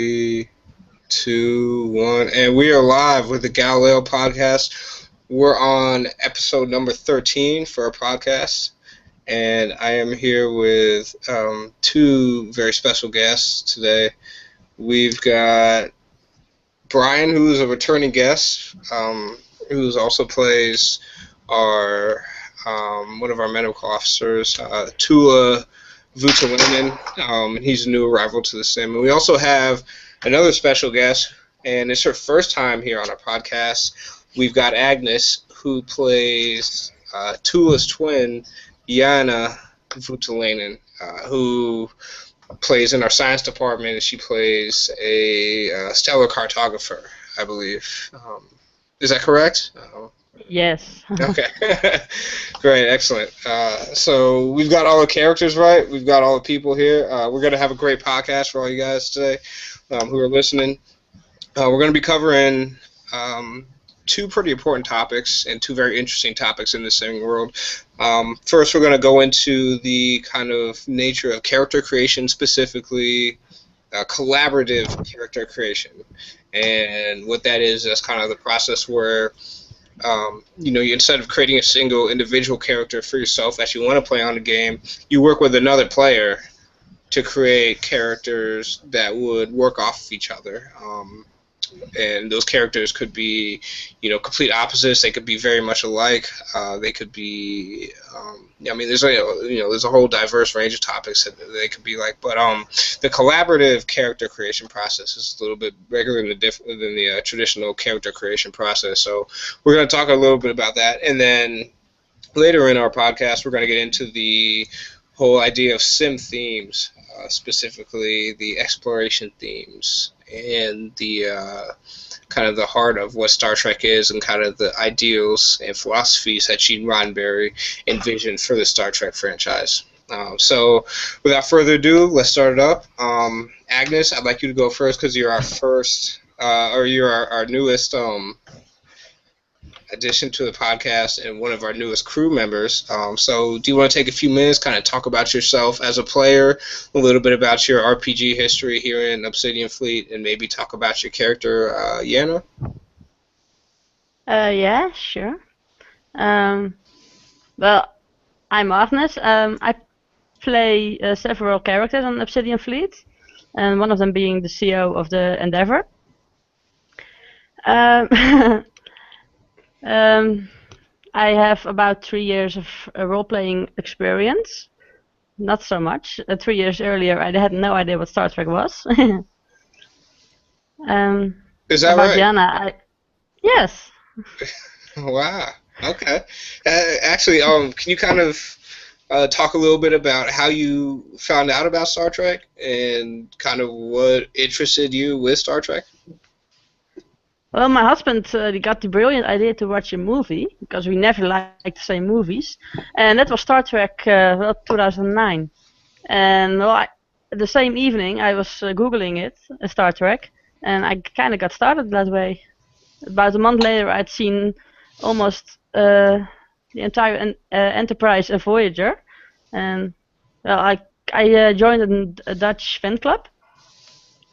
3, 2, 1, and we are live with the Galileo Podcast. We're on episode number 13 for our podcast, and I am here with two very special guests today. We've got Brian, who's a returning guest, who also plays our one of our medical officers, Tula Vutalainen, and he's a new arrival to the sim. And we also have another special guest, and it's her first time here on our podcast. We've got Agnes, who plays Tula's twin, Jana Vutalainen, who plays in our science department, and she plays a stellar cartographer, I believe. Is that correct? Yes. Okay. Great, excellent. So we've got all the characters right. We've got all the people here. We're going to have a great podcast for all you guys today who are listening. We're going to be covering two pretty important topics and two very interesting topics in the simming world. First, we're going to go into the kind of nature of character creation, specifically collaborative character creation. And what that is, that's kind of the process where you instead of creating a single individual character for yourself that you want to play on the game, you work with another player to create characters that would work off of each other. And those characters could be, complete opposites. They could be very much alike. They could be, there's a whole diverse range of topics that they could be like. But the collaborative character creation process is a little bit bigger than the traditional character creation process. So we're going to talk a little bit about that, and then later in our podcast, we're going to get into the whole idea of sim themes, specifically the exploration themes and the kind of the heart of what Star Trek is and kind of the ideals and philosophies that Gene Roddenberry envisioned for the Star Trek franchise. So without further ado, let's start it up. Agnes, I'd like you to go first because you're our first, you're our newest addition to the podcast and one of our newest crew members. So do you want to take a few minutes, kind of talk about yourself as a player, a little bit about your RPG history here in Obsidian Fleet, and maybe talk about your character, Jana? Yeah, sure. Well, I'm Agnes. I play several characters on Obsidian Fleet, and one of them being the CEO of the Endeavour. I have about 3 years of role-playing experience. Not so much. 3 years earlier, I had no idea what Star Trek was. Is that right? Jana, yes. Wow. Okay. Actually, can you kind of talk a little bit about how you found out about Star Trek and kind of what interested you with Star Trek? Well, my husband got the brilliant idea to watch a movie, because we never liked the same movies, and that was Star Trek 2009. And the same evening I was Googling it, Star Trek, and I kind of got started that way. About a month later, I'd seen almost the entire Enterprise and Voyager, and well, I joined a Dutch fan club.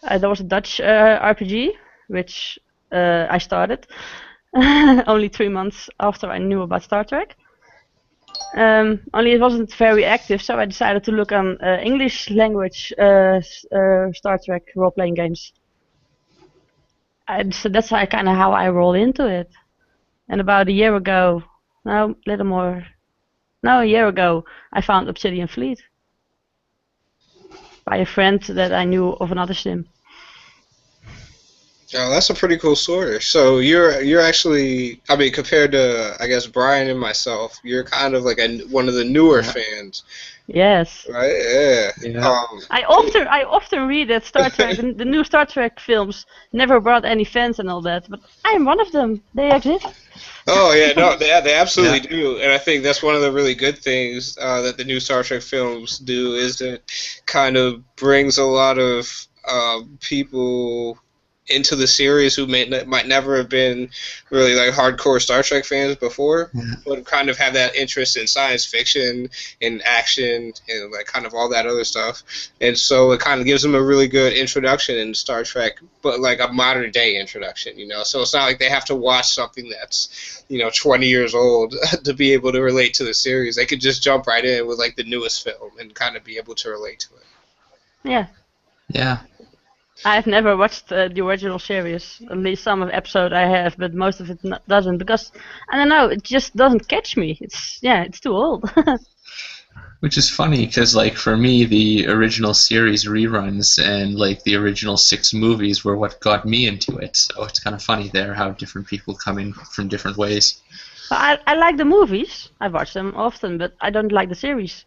There was a Dutch RPG, which I started only 3 months after I knew about Star Trek. Only it wasn't very active, so I decided to look on English language Star Trek role-playing games. So that's kind of how I rolled into it. And about a year ago, a year ago, I found Obsidian Fleet by a friend that I knew of another sim. Oh, that's a pretty cool story. So you're actually, I mean, compared to, I guess, Brian and myself, you're kind of like one of the newer fans. Yes. Right? Yeah. I often read that Star Trek, the new Star Trek films never brought any fans and all that, but I am one of them. They exist. Oh yeah, no, they absolutely do, and I think that's one of the really good things that the new Star Trek films do, is it kind of brings a lot of people into the series who might never have been really like hardcore Star Trek fans before, but kind of have that interest in science fiction and action and like kind of all that other stuff. And so it kind of gives them a really good introduction in Star Trek, but like a modern day introduction, you know. So it's not like they have to watch something that's, you know, 20 years old to be able to relate to the series. They could just jump right in with like the newest film and kind of be able to relate to it. Yeah. Yeah. I've never watched the original series. At least some of the episode I have, but most of it doesn't, because I don't know, it just doesn't catch me. It's too old. Which is funny because, like, for me, the original series reruns and like the original 6 movies were what got me into it. So it's kind of funny there how different people come in from different ways. I like the movies. I watch them often, but I don't like the series.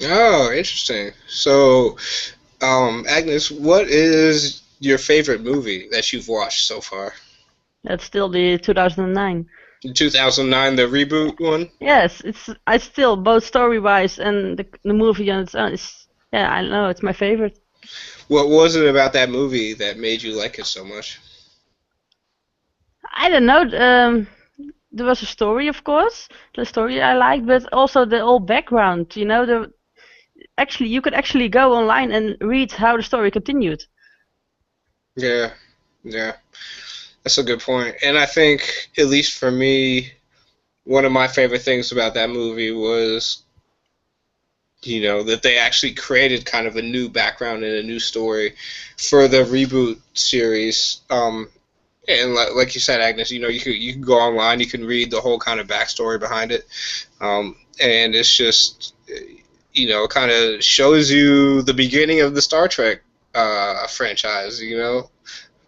Oh, interesting. So, Agnes, what is your favorite movie that you've watched so far? That's still the 2009. 2009, the reboot one? Yes, I still, both story-wise and the movie on its own, I know, it's my favorite. What was it about that movie that made you like it so much? I don't know, there was a story, of course, the story I liked, but also the whole background, you know, you could actually go online and read how the story continued. Yeah. That's a good point. And I think, at least for me, one of my favorite things about that movie was, you know, that they actually created kind of a new background and a new story for the reboot series. And like you said, Agnes, you know, you can go online, you can read the whole kind of backstory behind it, and it's just, you know, kind of shows you the beginning of the Star Trek franchise. You know,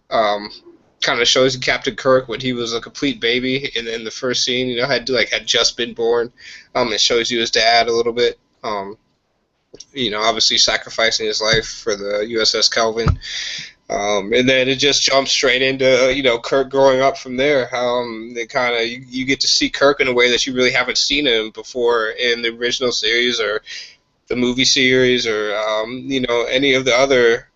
kind of shows you Captain Kirk when he was a complete baby in the first scene. You know, had just been born. It shows you his dad a little bit. You know, obviously sacrificing his life for the USS Kelvin. And then it just jumps straight into, you know, Kirk growing up from there. They kind of you get to see Kirk in a way that you really haven't seen him before in the original series or the movie series or you know, any of the other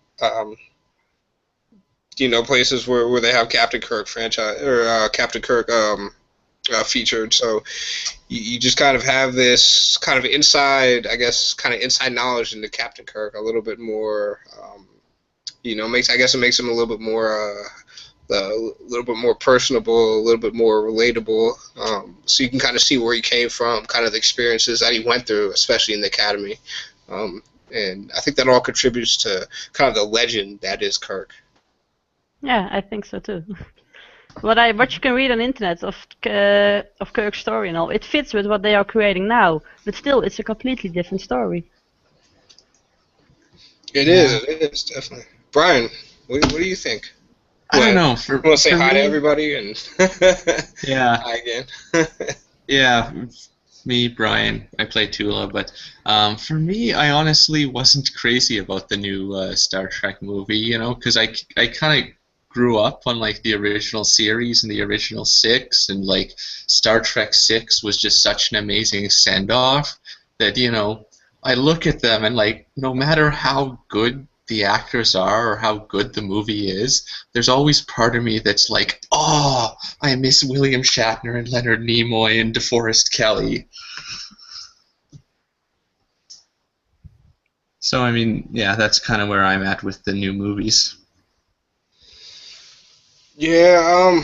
you know, places where they have Captain Kirk franchise or Captain Kirk featured. So you just kind of have this kind of inside, I guess, kind of inside knowledge into Captain Kirk a little bit more. You know, it makes him a little bit more personable, a little bit more relatable. So you can kind of see where he came from, kind of the experiences that he went through, especially in the academy. And I think that all contributes to kind of the legend that is Kirk. Yeah, I think so too. What you can read on the internet of Kirk's story and all, it fits with what they are creating now, but still, it's a completely different story. It is definitely. Brian, what do you think? I don't know. You want to say hi to everybody and yeah, hi again. yeah, me, Brian. I play Tula, but for me, I honestly wasn't crazy about the new Star Trek movie. You know, because I kind of grew up on like the original series and the original 6, and like Star Trek 6 was just such an amazing send-off that, you know, I look at them and like no matter how good the actors are or how good the movie is, there's always part of me that's like, oh, I miss William Shatner and Leonard Nimoy and DeForest Kelley. So I mean, yeah, that's kind of where I'm at with the new movies. Yeah,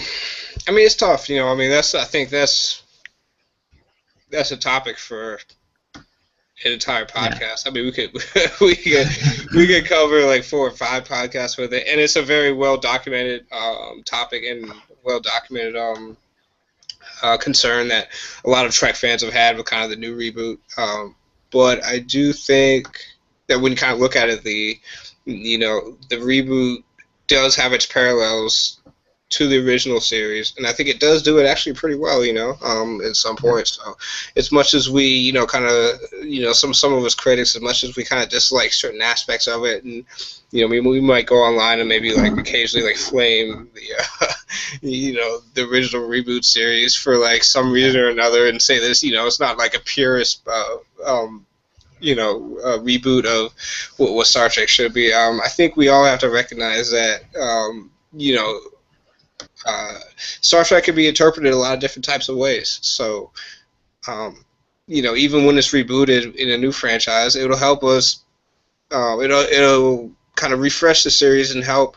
I mean, it's tough, you know. I mean, I think that's a topic for an entire podcast. Yeah. I mean, we could cover like 4 or 5 podcasts with it, and it's a very well documented topic and well documented concern that a lot of Trek fans have had with kind of the new reboot. But I do think that when you kind of look at it, the reboot does have its parallels to the original series, and I think it does do it actually pretty well, you know, at some points. So, as much as we, you know, kind of, you know, some of us critics, as much as we kind of dislike certain aspects of it, and you know, we might go online and maybe like occasionally like flame the, you know, the original reboot series for like some reason or another, and say this, you know, it's not like a purist, reboot of what Star Trek should be. I think we all have to recognize that Star Trek can be interpreted a lot of different types of ways. So, even when it's rebooted in a new franchise, it'll help us. It'll kind of refresh the series and help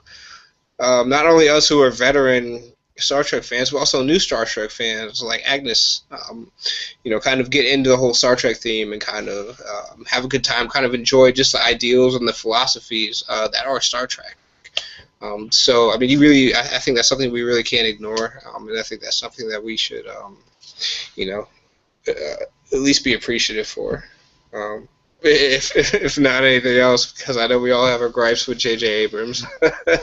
not only us who are veteran Star Trek fans, but also new Star Trek fans like Agnes, kind of get into the whole Star Trek theme and kind of have a good time, kind of enjoy just the ideals and the philosophies that are Star Trek. So, I mean, I think that's something we really can't ignore, and I think that's something that we should, at least be appreciative for. If not anything else, because I know we all have our gripes with J.J. Abrams. I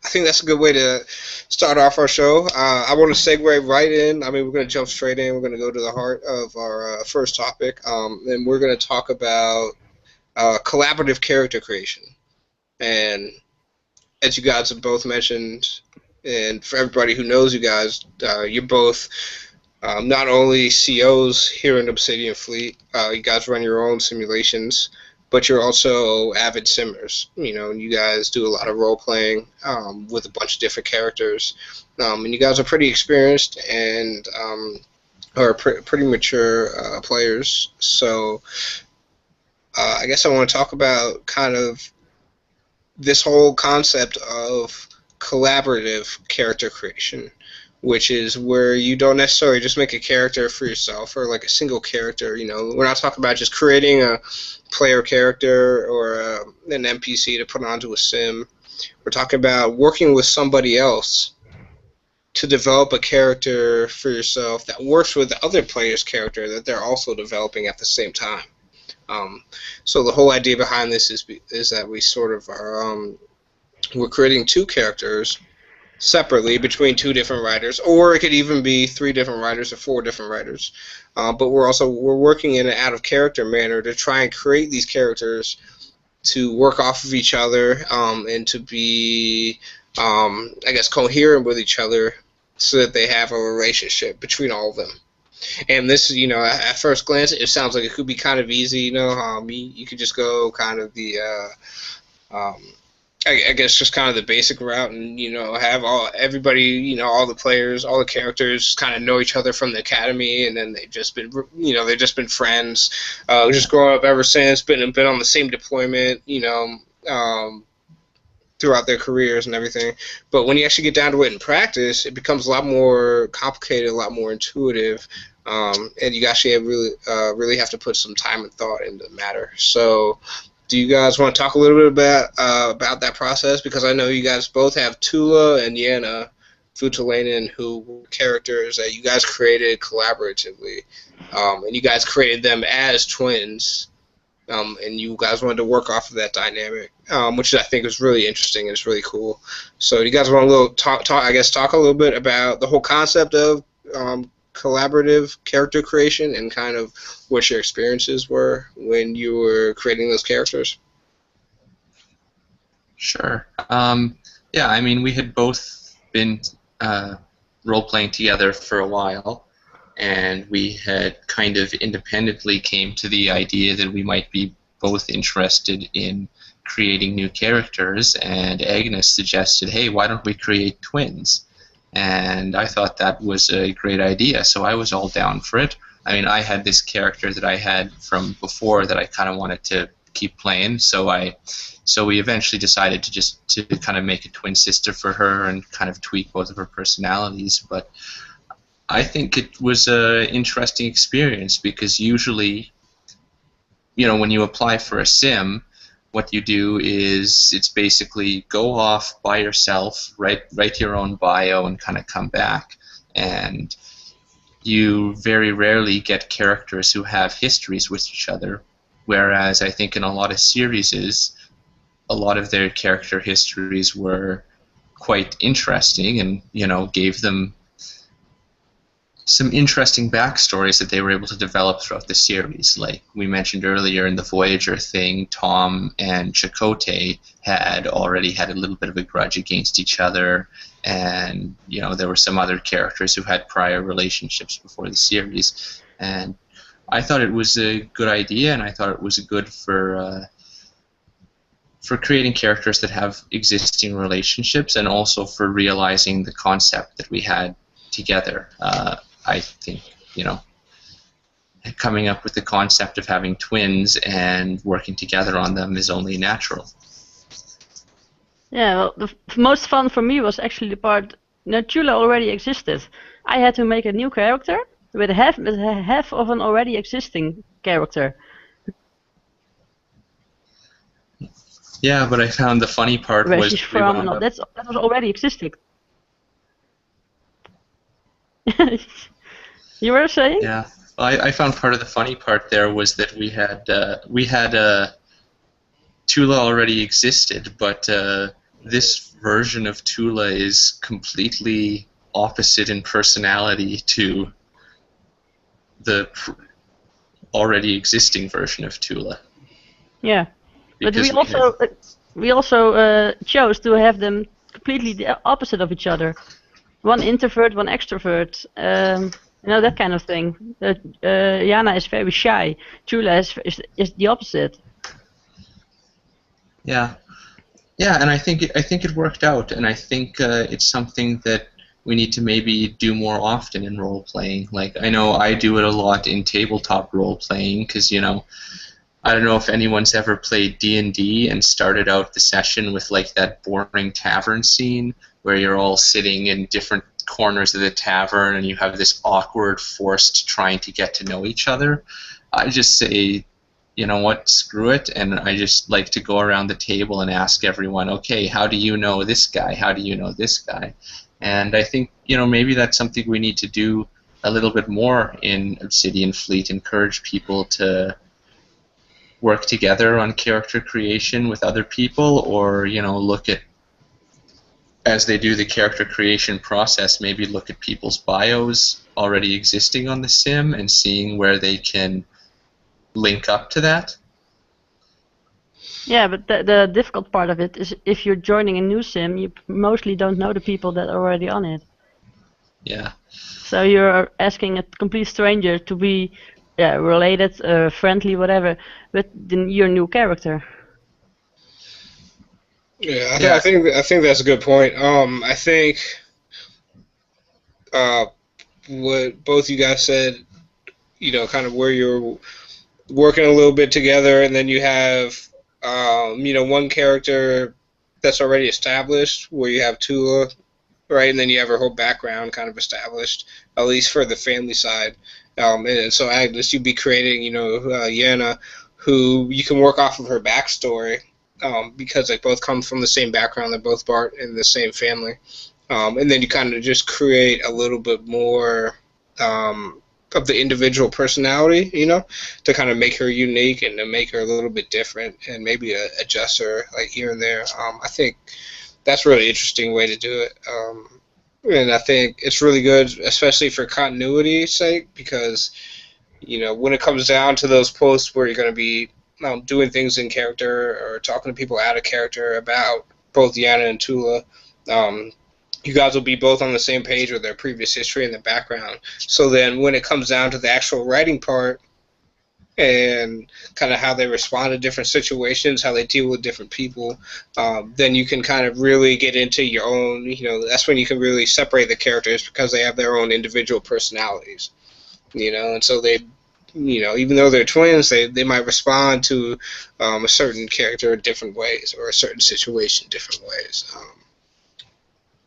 think that's a good way to start off our show. I want to segue right in. I mean, we're going to jump straight in. We're going to go to the heart of our first topic, and we're going to talk about collaborative character creation. And as you guys have both mentioned, and for everybody who knows you guys, you're both not only COs here in Obsidian Fleet, you guys run your own simulations, but you're also avid simmers. And you guys do a lot of role-playing with a bunch of different characters. And you guys are pretty experienced and are pretty mature players. So I guess I want to talk about kind of this whole concept of collaborative character creation, which is where you don't necessarily just make a character for yourself or like a single character. We're not talking about just creating a player character or an NPC to put onto a sim. We're talking about working with somebody else to develop a character for yourself that works with the other player's character that they're also developing at the same time. So the whole idea behind this is that we sort of are we're creating two characters separately between two different writers, or it could even be three different writers or four different writers. But we're working in an out of character manner to try and create these characters to work off of each other and to be, coherent with each other so that they have a relationship between all of them. And this, at first glance, it sounds like it could be kind of easy. You could just go kind of the I guess just kind of the basic route, and have everybody, all the players, all the characters, kind of know each other from the academy, and then they've just been friends, just growing up ever since, been on the same deployment, throughout their careers and everything. But when you actually get down to it in practice, it becomes a lot more complicated, a lot more intuitive, and you actually really have to put some time and thought into the matter. So, do you guys want to talk a little bit about that process? Because I know you guys both have Tula and Yana Futalainen, who were characters that you guys created collaboratively, and you guys created them as twins, and you guys wanted to work off of that dynamic, which I think is really interesting and it's really cool. So, do you guys want to talk a little bit about the whole concept of collaborative character creation and kind of what your experiences were when you were creating those characters? Sure. I mean, we had both been role-playing together for a while, and we had kind of independently came to the idea that we might be both interested in creating new characters, and Agnes suggested, hey, why don't we create twins? And I thought that was a great idea, so I was all down for it. I mean, I had this character that I had from before that I kind of wanted to keep playing, so we eventually decided to kind of make a twin sister for her and kind of tweak both of her personalities. But I think it was an interesting experience because usually, when you apply for a sim, what you do is it's basically go off by yourself, write your own bio, and kind of come back. And you very rarely get characters who have histories with each other, whereas I think in a lot of series, a lot of their character histories were quite interesting and, gave them some interesting backstories that they were able to develop throughout the series. Like we mentioned earlier in the Voyager thing, Tom and Chakotay had already had a little bit of a grudge against each other, and there were some other characters who had prior relationships before the series. And I thought it was a good idea, and I thought it was good for creating characters that have existing relationships, and also for realizing the concept that we had together. I think, coming up with the concept of having twins and working together on them is only natural. Yeah, well, the most fun for me was actually the part. Chula already existed. I had to make a new character with half of an already existing character. Yeah, but I found the funny part Where was she's from, and all, that was already existing. You were saying? Yeah, I found part of the funny part there was that we had Tula already existed, but this version of Tula is completely opposite in personality to the already existing version of Tula. Yeah, but Because we also chose to have them completely the opposite of each other. One introvert, one extrovert. That kind of thing. Jana is very shy. Tula is the opposite. Yeah, and I think it worked out, and I think it's something that we need to maybe do more often in role playing. Like, I know I do it a lot in tabletop role playing because I don't know if anyone's ever played D&D and started out the session with like that boring tavern scene where you're all sitting in different corners of the tavern and you have this awkward, forced trying to get to know each other. I just say, you know what, screw it, and I just like to go around the table and ask everyone, okay, how do you know this guy? How do you know this guy? And I think, maybe that's something we need to do a little bit more in Obsidian Fleet, encourage people to work together on character creation with other people, or, look at, as they do the character creation process, maybe look at people's bios already existing on the sim and seeing where they can link up to that. Yeah, but the difficult part of it is if you're joining a new sim, you mostly don't know the people that are already on it. Yeah. So you're asking a complete stranger to be related, friendly, whatever, with your new character. Yeah, I think that's a good point. I think what both you guys said, kind of where you're working a little bit together, and then you have, one character that's already established, where you have Tula, right, and then you have her whole background kind of established, at least for the family side. And so Agnes, you'd be creating, Yana, who you can work off of her backstory, because they both come from the same background, they're both Bart in the same family. And then you kind of just create a little bit more of the individual personality, to kind of make her unique and to make her a little bit different and maybe adjust her like here and there. I think that's a really interesting way to do it. And I think it's really good, especially for continuity's sake, because, when it comes down to those posts where you're going to be doing things in character or talking to people out of character about both Yana and Tula, you guys will be both on the same page with their previous history and the background. So then when it comes down to the actual writing part and kind of how they respond to different situations, how they deal with different people, then you can kind of really get into your own, that's when you can really separate the characters because they have their own individual personalities, and so they, even though they're twins, they might respond to a certain character in different ways or a certain situation different ways.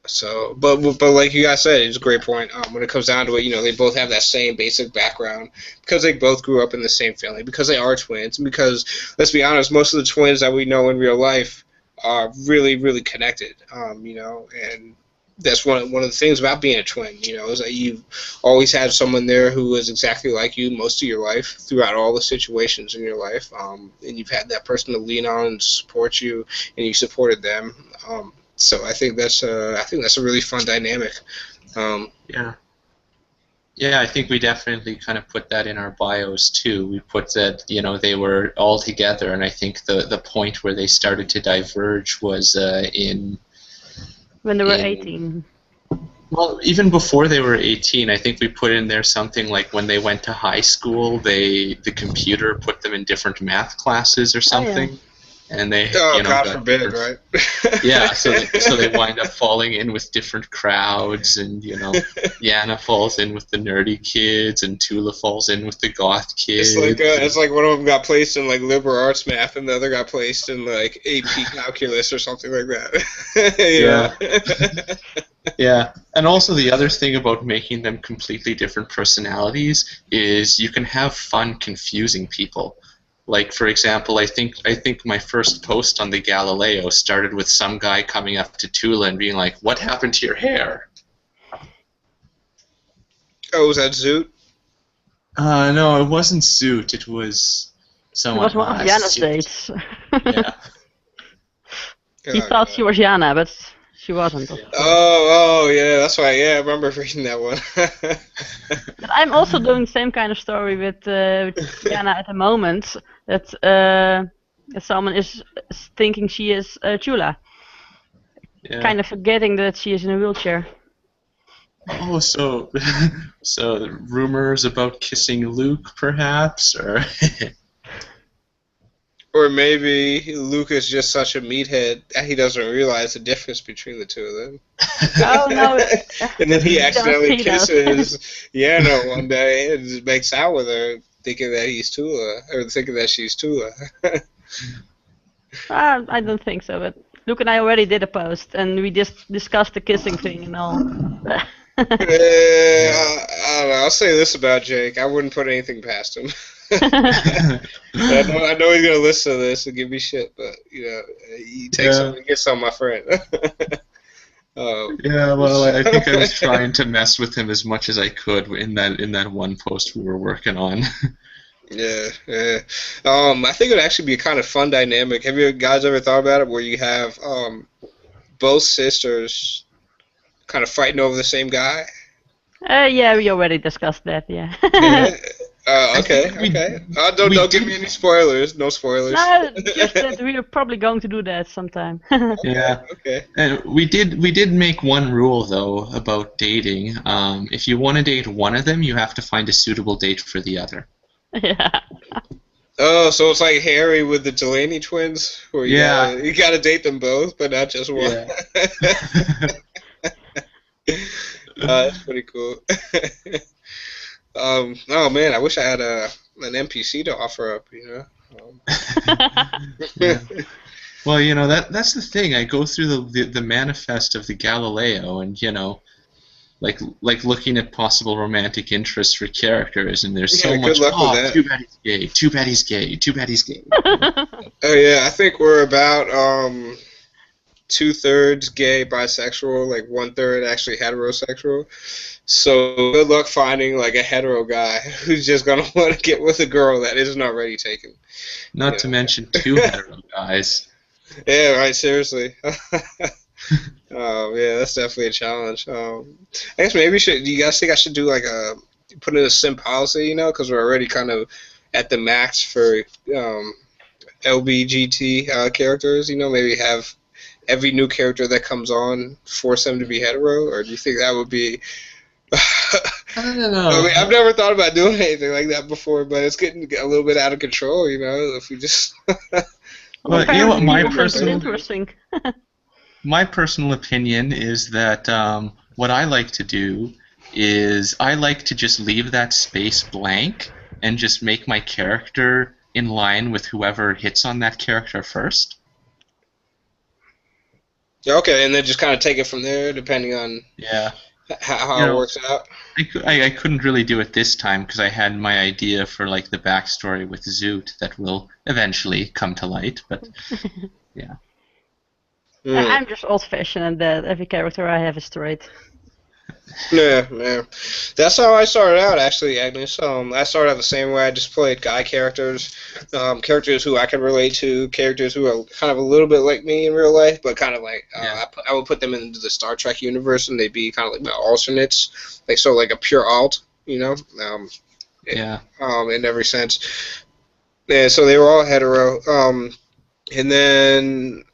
So, but like you guys said, it's a great point. When it comes down to it, they both have that same basic background because they both grew up in the same family, because they are twins, and because, let's be honest, most of the twins that we know in real life are really, really connected. And that's one of the things about being a twin, is that you've always had someone there who was exactly like you most of your life throughout all the situations in your life, and you've had that person to lean on and support you, and you supported them. So I think that's a really fun dynamic. Yeah, I think we definitely kind of put that in our bios too. We put that they were all together, and I think the point where they started to diverge was in when they were 18. Well, even before they were 18, I think we put in there something like when they went to high school, the computer put them in different math classes or something, and they Oh, God got forbid, different. right? Yeah, so they wind up falling in with different crowds, and Yana falls in with the nerdy kids, and Tula falls in with the goth kids. It's like one of them got placed in like liberal arts math, and the other got placed in like AP calculus or something like that. Yeah. Yeah, and also the other thing about making them completely different personalities is you can have fun confusing people. Like, for example, I think my first post on the Galileo started with some guy coming up to Tula and being like, "What happened to your hair?" Oh, was that Zoot? No, it wasn't Zoot. It was someone. It was one of Jana's dates. Yeah. He thought she was Jana, but she wasn't. Oh, yeah, that's right. Yeah, I remember reading that one. But I'm also doing the same kind of story with Jana at the moment. That someone is thinking she is Chula. Yeah. Kind of forgetting that she is in a wheelchair. Oh, so rumors about kissing Luke, perhaps, or Or maybe Luke is just such a meathead that he doesn't realize the difference between the two of them. Oh no! And then he accidentally kisses Yana one day and just makes out with her, thinking that he's Tula, or thinking that she's Tula. I don't think so, but Luke and I already did a post, and we just discussed the kissing thing and all. I don't know. I'll say this about Jake: I wouldn't put anything past him. I know he's gonna listen to this and give me shit, but he takes some and gets some, my friend. Yeah, well, I think I was trying to mess with him as much as I could in that one post we were working on. Yeah. I think it would actually be a kind of fun dynamic. Have you guys ever thought about it, where you have both sisters kind of fighting over the same guy? Yeah, we already discussed that. Yeah. Okay. Don't give me any spoilers. No spoilers. No, just that we are probably going to do that sometime. Yeah. Okay. And we did make one rule though about dating. If you want to date one of them, you have to find a suitable date for the other. Yeah. Oh, so it's like Harry with the Delaney twins, where you gotta date them both, but not just one. Yeah. That's pretty cool. Oh man, I wish I had an NPC to offer up. Yeah. Well, that's the thing. I go through the manifest of the Galileo, and like looking at possible romantic interests for characters, and there's so much. Good luck with that. Too bad he's gay. Too bad he's gay. Too bad he's gay. Oh yeah, I think we're about 2/3 gay, bisexual, like 1/3 actually heterosexual. So good luck finding like a hetero guy who's just gonna want to get with a girl that isn't already taken. Not to mention 2 hetero guys. Yeah, right. Seriously. Oh yeah, that's definitely a challenge. I guess maybe do you guys think I should do like put in a sim policy? Because we're already kind of at the max for LBGT characters. Maybe have every new character that comes on force them to be hetero, or do you think that would be? I don't know. I mean, I've never thought about doing anything like that before, but it's getting a little bit out of control. If we just. Well, you know what Interesting. My personal opinion is that what I like to do is I like to just leave that space blank and just make my character in line with whoever hits on that character first. Okay, and then just kind of take it from there, depending on how it works out. I couldn't really do it this time because I had my idea for like the backstory with Zoot that will eventually come to light, but yeah. I'm just old-fashioned, and that every character I have is straight. Yeah. That's how I started out, actually, Agnes. I started out the same way. I just played guy characters, characters who I could relate to, characters who are kind of a little bit like me in real life, but kind of like I would put them into the Star Trek universe, and they'd be kind of like my alternates, like a pure alt, in every sense. Yeah, so they were all hetero, and then.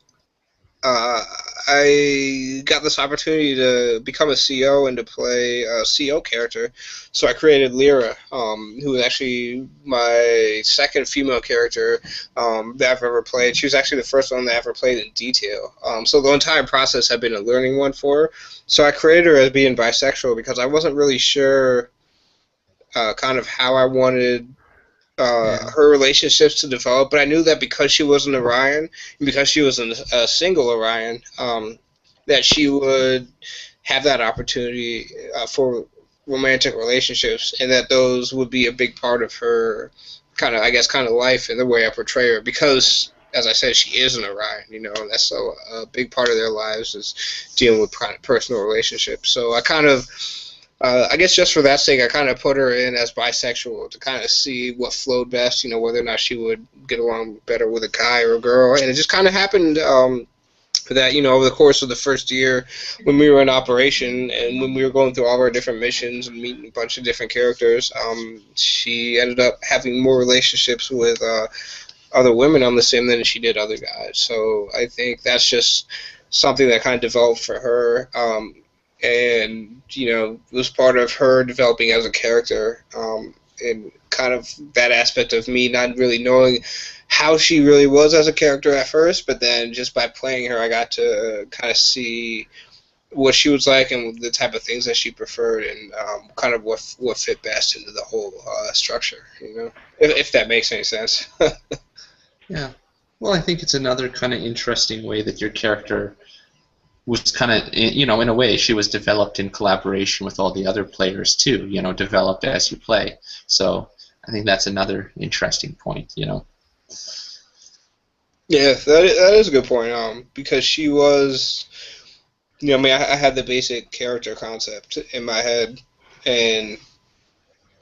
I got this opportunity to become a CO and to play a CO character. So I created Lyra, who was actually my second female character that I've ever played. She was actually the first one that I ever played in detail. So the entire process had been a learning one for her. So I created her as being bisexual because I wasn't really sure kind of how I wanted her relationships to develop, but I knew that because she was an Orion, and because she was a single Orion, that she would have that opportunity for romantic relationships, and that those would be a big part of her kind of life and the way I portray her, because as I said, she is an Orion, and that's so a big part of their lives is dealing with personal relationships. So I guess just for that sake, I kind of put her in as bisexual to kind of see what flowed best, whether or not she would get along better with a guy or a girl. And it just kind of happened that, over the course of the first year when we were in operation and when we were going through all of our different missions and meeting a bunch of different characters, she ended up having more relationships with other women on the sim than she did other guys. So I think that's just something that kind of developed for her. And was part of her developing as a character, and kind of that aspect of me not really knowing how she really was as a character at first, but then just by playing her, I got to kind of see what she was like and the type of things that she preferred, and kind of what fit best into the whole structure, if that makes any sense. Yeah. Well, I think it's another kind of interesting way that your character was kind of, in a way, she was developed in collaboration with all the other players too, developed as you play. So I think that's another interesting point, Yeah, that is a good point, because she was, I had the basic character concept in my head, and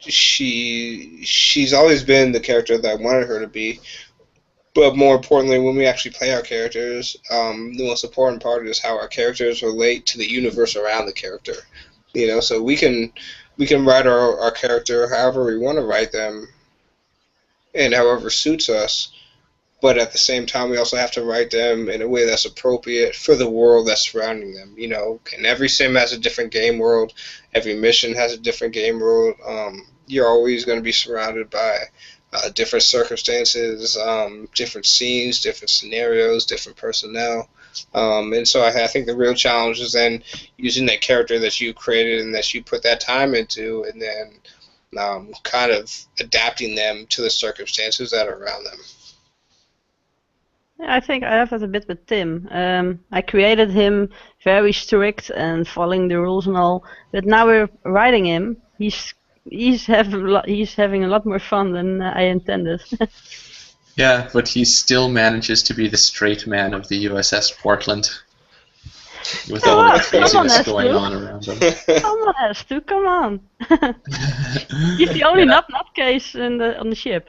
she's always been the character that I wanted her to be. But more importantly, when we actually play our characters, the most important part is how our characters relate to the universe around the character. So we can write our character however we want to write them, and however suits us. But at the same time, we also have to write them in a way that's appropriate for the world that's surrounding them. And every sim has a different game world. Every mission has a different game world. You're always going to be surrounded by different circumstances, different scenes, different scenarios, different personnel. And so I think the real challenge is then using that character that you created and that you put that time into, and then kind of adapting them to the circumstances that are around them. Yeah, I think I have that a bit with Tim. I created him very strict and following the rules and all, but now we're writing him. He's having a lot more fun than I intended. Yeah, but he still manages to be the straight man of the USS Portland, with all the craziness going on around him. Someone has to, come on. He's the only nutcase on the ship.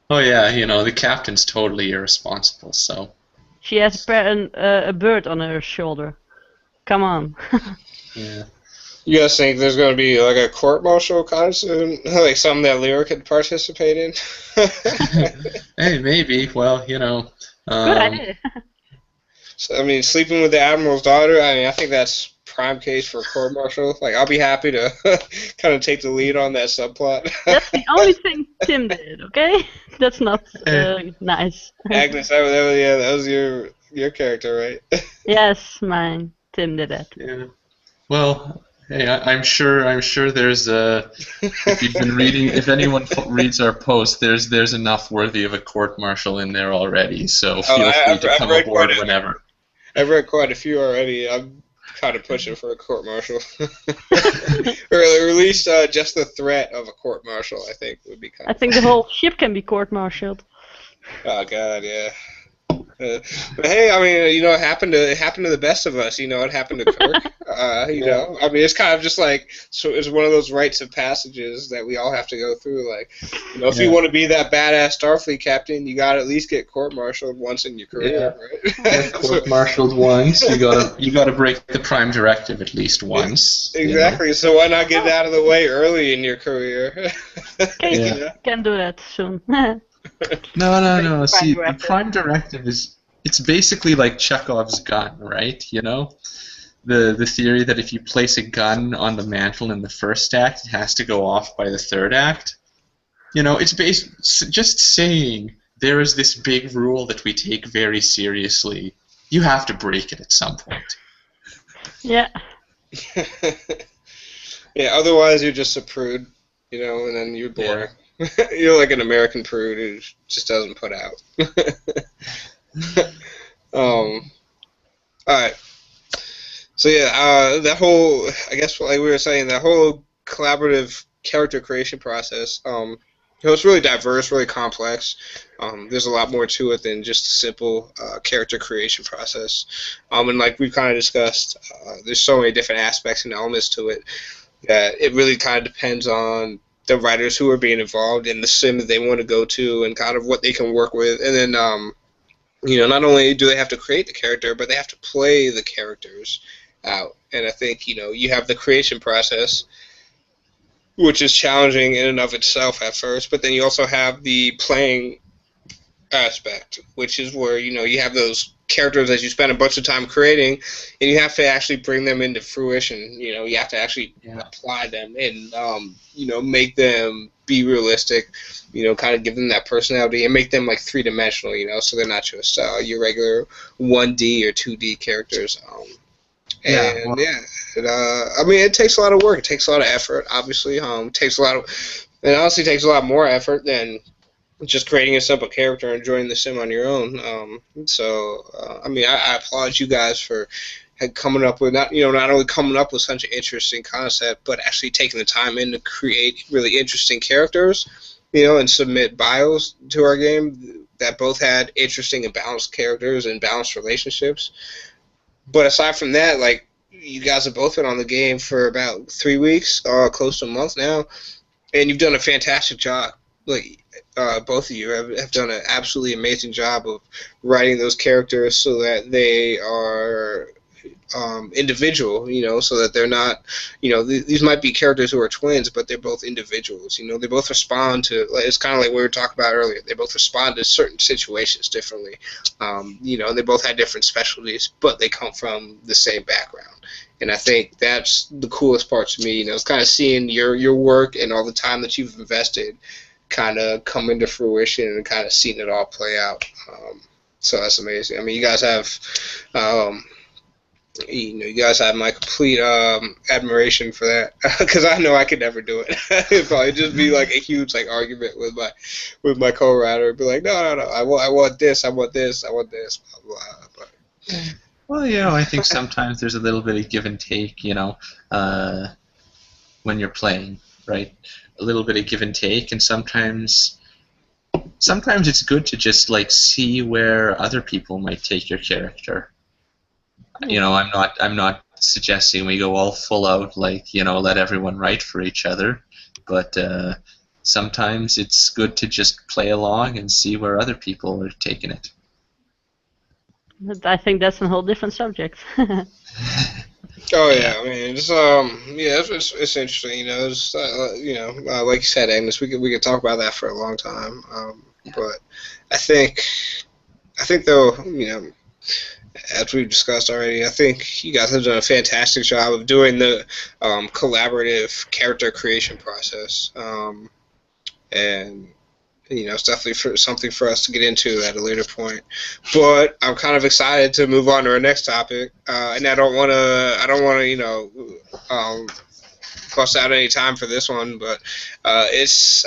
Oh yeah, the captain's totally irresponsible, so. She has a bird on her shoulder. Come on. Yeah. You guys think there's going to be like a court-martial kind of soon? Like something that Lyra could participate in? Hey, maybe. Well, Good idea. So, sleeping with the Admiral's daughter, I think that's prime case for a court-martial. Like, I'll be happy to kind of take the lead on that subplot. That's the only thing Tim did, okay? That's not nice. Agnes, that was your character, right? Yes, mine. Tim did that. Yeah. Well, hey, I'm sure there's if you've been reading, if anyone reads our post, there's enough worthy of a court-martial in there already. So feel free to come aboard whenever. I've read quite a few already. I'm kind of pushing for a court-martial, or at least just the threat of a court-martial. I think would be kind. I think the whole ship can be court-martialed. Oh God, yeah. But hey, it happened to the best of us. It happened to Kirk. It's kind of just like, so it's one of those rites of passages that we all have to go through. Like, if you want to be that badass Starfleet captain, you gotta at least get court-martialed once in your career, right? Court-martialed once. You gotta break the Prime Directive at least once. Exactly. So why not get it out of the way early in your career? Okay, can do that soon. No. See, the Prime Directive it's basically like Chekhov's gun, right? You know, the theory that if you place a gun on the mantle in the first act, it has to go off by the third act. You know, it's just saying there is this big rule that we take very seriously. You have to break it at some point. Yeah. Yeah, otherwise you're just a prude, and then you're boring. Yeah. You're like an American prude who just doesn't put out. All right. So yeah, that whole, I guess like we were saying, that whole collaborative character creation process, it's really diverse, really complex. There's a lot more to it than just a simple character creation process. And like we've kind of discussed, there's so many different aspects and elements to it that it really kind of depends on the writers who are being involved in the sim that they want to go to and kind of what they can work with. And then, not only do they have to create the character, but they have to play the characters out. And I think, you have the creation process, which is challenging in and of itself at first, but then you also have the playing aspect, which is where, you have those characters that you spend a bunch of time creating, and you have to actually bring them into fruition. You have to actually apply them and, make them be realistic, kind of give them that personality and make them like three-dimensional, so they're not just your regular 1D or 2D characters. It takes a lot of work. It takes a lot of effort, obviously. It honestly takes a lot more effort than just creating a simple character and joining the sim on your own. I applaud you guys for coming up with not only coming up with such an interesting concept, but actually taking the time in to create really interesting characters, and submit bios to our game that both had interesting and balanced characters and balanced relationships. But aside from that, like, you guys have both been on the game for about 3 weeks, close to a month now, and you've done a fantastic job. Like, both of you have done an absolutely amazing job of writing those characters so that they are individual, so that they're not, these might be characters who are twins, but they're both individuals. They both respond to, it's kind of like we were talking about earlier, they both respond to certain situations differently. They both had different specialties, but they come from the same background. And I think that's the coolest part to me, it's kind of seeing your work and all the time that you've invested kind of come into fruition and kind of seeing it all play out. So that's amazing. I mean, you guys have, you guys have my complete admiration for that, because I know I could never do it. It'd probably just be like a huge argument with my co-writer. It'd be like, no, I want this, I want this, blah, blah, blah. But, well, I think sometimes there's a little bit of give and take, when you're playing, right? A little bit of give and take, and sometimes it's good to just see where other people might take your character. I'm not suggesting we go all full out, let everyone write for each other, but sometimes it's good to just play along and see where other people are taking it. I think that's a whole different subject. Oh yeah, I mean, it's interesting. Like you said, Agnes, we could talk about that for a long time. But I think though, as we've discussed already, I think you guys have done a fantastic job of doing the collaborative character creation process, and it's definitely something for us to get into at a later point. But I'm kind of excited to move on to our next topic, and I don't want to bust out any time for this one, but it's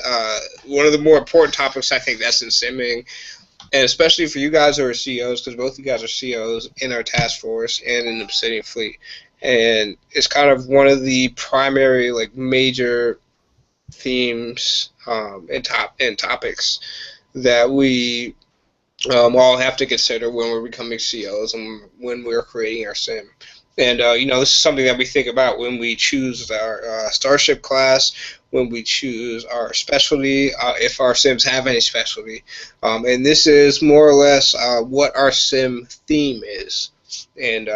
one of the more important topics I think that's in simming. And especially for you guys who are CEOs, because both of you guys are CEOs in our task force and in the Obsidian Fleet. And it's kind of one of the primary, major themes and topics that we all have to consider when we're becoming CEOs and when we're creating our sim. And, this is something that we think about when we choose our starship class, when we choose our specialty, if our sims have any specialty. And this is more or less what our sim theme is. And,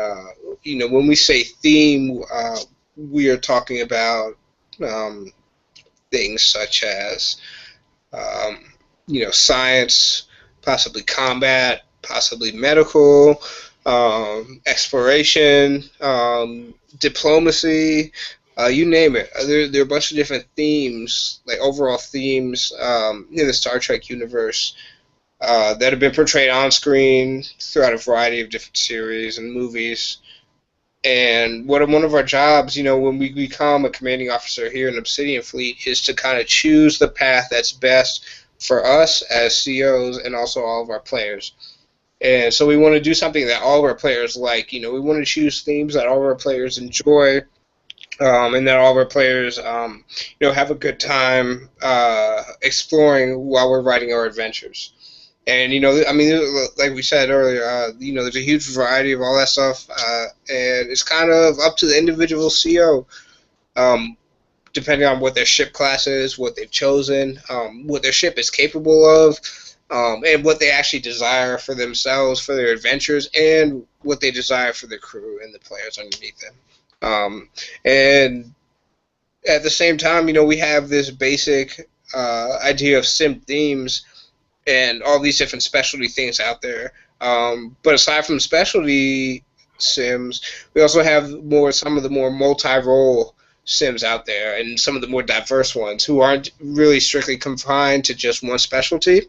when we say theme, we are talking about things such as, science, possibly combat, possibly medical, exploration, diplomacy, you name it. There are a bunch of different themes, like overall themes in the Star Trek universe that have been portrayed on screen throughout a variety of different series and movies. And one of our jobs, when we become a commanding officer here in Obsidian Fleet, is to kind of choose the path that's best for us as COs and also all of our players. And so we want to do something that all of our players like. We want to choose themes that all of our players enjoy, and that all of our players, have a good time exploring while we're writing our adventures. And, like we said earlier, there's a huge variety of all that stuff, and it's kind of up to the individual CO, depending on what their ship class is, what they've chosen, what their ship is capable of, and what they actually desire for themselves, for their adventures, and what they desire for the crew and the players underneath them. And at the same time, we have this basic idea of sim themes and all these different specialty things out there. But aside from specialty sims, we also have some of the more multi-role sims out there, and some of the more diverse ones who aren't really strictly confined to just one specialty.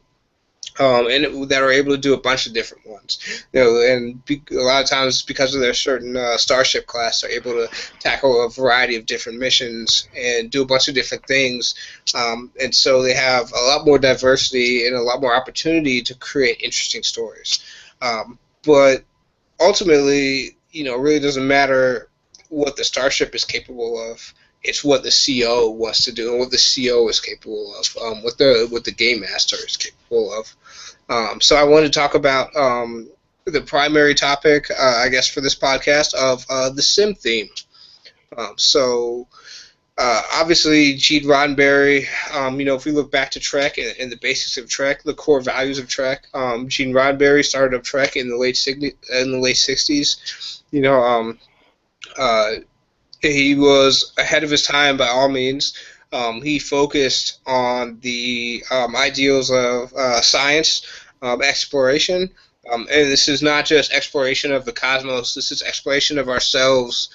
And that are able to do a bunch of different ones, and a lot of times because of their certain starship class, they're able to tackle a variety of different missions and do a bunch of different things, and so they have a lot more diversity and a lot more opportunity to create interesting stories. But ultimately, it really doesn't matter what the starship is capable of. It's what the CO wants to do and what the CO is capable of, what the game master is capable of. So I wanted to talk about the primary topic, I guess, for this podcast of the sim theme. Obviously, Gene Roddenberry, if we look back to Trek and the basics of Trek, the core values of Trek, Gene Roddenberry started up Trek in the late 60s. He was ahead of his time by all means. He focused on the ideals of science, exploration, and this is not just exploration of the cosmos. This is exploration of ourselves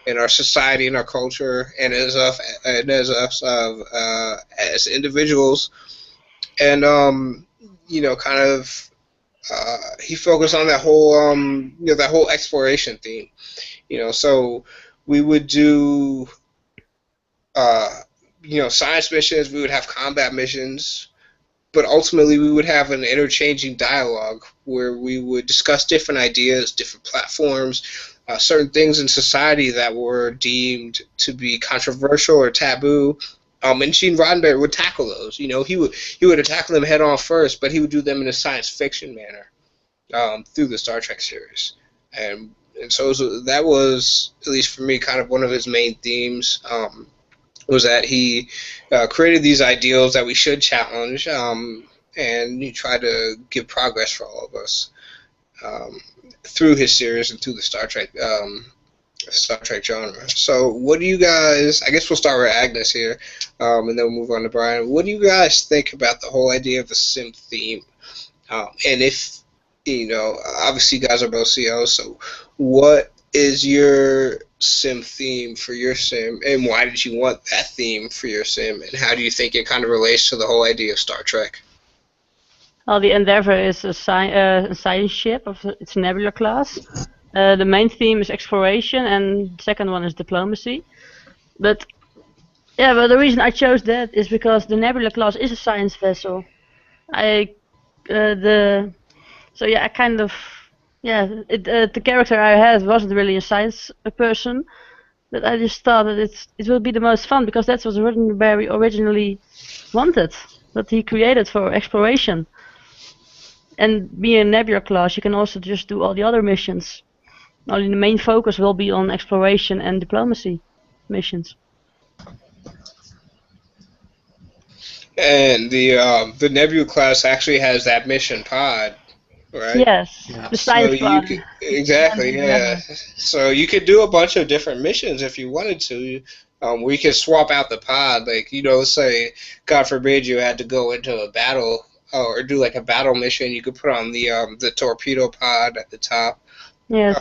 and our society and our culture, and as individuals. And he focused on that whole exploration theme. So we would do science missions, we would have combat missions, but ultimately we would have an interchanging dialogue where we would discuss different ideas, different platforms, certain things in society that were deemed to be controversial or taboo. And Gene Roddenberry would tackle those. He would tackle them head on first, but he would do them in a science fiction manner through the Star Trek series. And so that was, at least for me, kind of one of his main themes, was that he created these ideals that we should challenge, and he tried to give progress for all of us through his series and through the Star Trek genre. So what do you guys, I guess we'll start with Agnes here, and then we'll move on to Brian. What do you guys think about the whole idea of the sim theme? And if, obviously you guys are both COs, so what is your sim theme for your sim, and why did you want that theme for your sim, and how do you think it kind of relates to the whole idea of Star Trek? Well, the Endeavour is a science ship of its Nebula class. The main theme is exploration, and the second one is diplomacy. But the reason I chose that is because the Nebula class is a science vessel. The character I had wasn't really a science person, but I just thought that it will be the most fun because that's what Roddenberry originally wanted, that he created for exploration. And being a Nebula class, you can also just do all the other missions. Only the main focus will be on exploration and diplomacy missions. And the Nebula class actually has that mission pod, right? Yes, yeah. The science pod. Exactly, yeah. So you could do a bunch of different missions if you wanted to. We could swap out the pod, like, let's say, God forbid, you had to go into a battle or do like a battle mission, you could put on the torpedo pod at the top. Yes.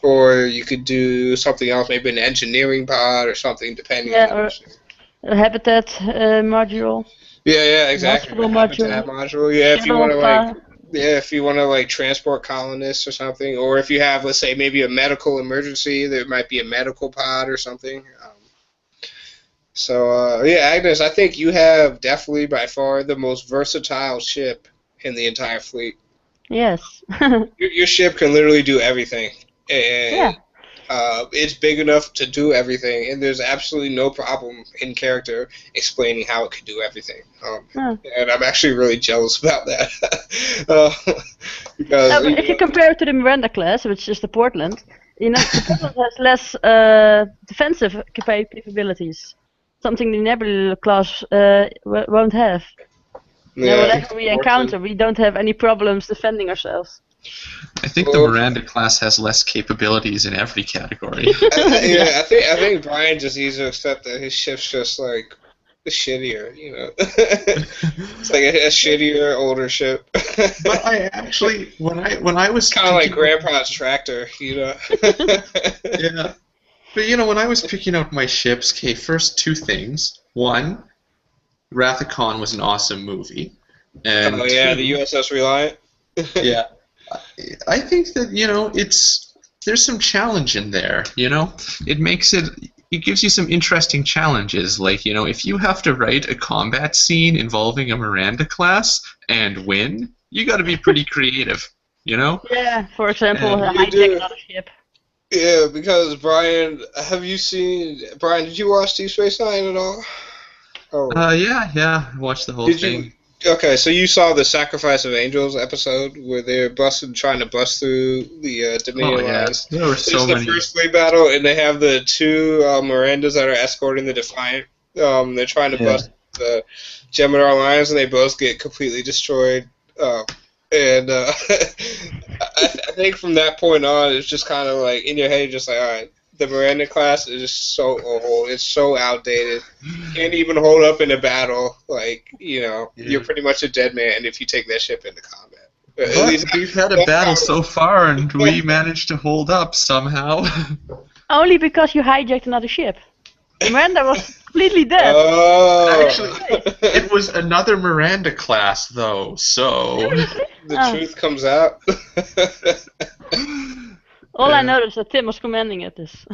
Or you could do something else, maybe an engineering pod or something, depending on the mission. A habitat module. Yeah, exactly. Hospital Habitat module. Yeah, if you want to Shuttle if you want to like transport colonists or something, or if you have, let's say, maybe a medical emergency, there might be a medical pod or something. Yeah, Agnes, I think you have definitely by far the most versatile ship in the entire fleet. Yes. Your ship can literally do everything, and it's big enough to do everything, and there's absolutely no problem in character explaining how it can do everything. And I'm actually really jealous about that. Because if you compare it to the Miranda class, which is the Portland, the Portland has less defensive capabilities. Something the Nebula class won't have. Whatever we encounter, we don't have any problems defending ourselves. I think the Miranda class has less capabilities in every category. I think Brian just needs to accept that his ship's just like shittier, It's like a shittier, older ship. But I actually, when I was kind of like Grandpa's tractor, Yeah. But when I was picking out my ships, first two things. One, Wrath of Khan was an awesome movie. And the USS Reliant. Yeah. I think that, there's some challenge in there, It makes it gives you some interesting challenges, like, if you have to write a combat scene involving a Miranda class and win, you got to be pretty creative, Yeah, for example, hijack another ship. Yeah, because Brian, did you watch Deep Space Nine at all? Yeah, I watched the whole thing. Okay, so you saw the Sacrifice of Angels episode where they're trying to bust through the Dominion lines. There were so many. It's the first fleet battle, and they have the two Mirandas that are escorting the Defiant. They're trying to bust the Gemini lines, and they both get completely destroyed. I think from that point on, it's just kind of like in your head, you're just like, all right, the Miranda class is just so old. It's so outdated. You can't even hold up in a battle. Like, you're pretty much a dead man if you take that ship into combat. But we've had a battle so far, and we managed to hold up somehow. Only because you hijacked another ship. Miranda was completely dead. Oh. Actually, it was another Miranda class, though, so... The truth comes out. All I know is that Tim was commanding at this.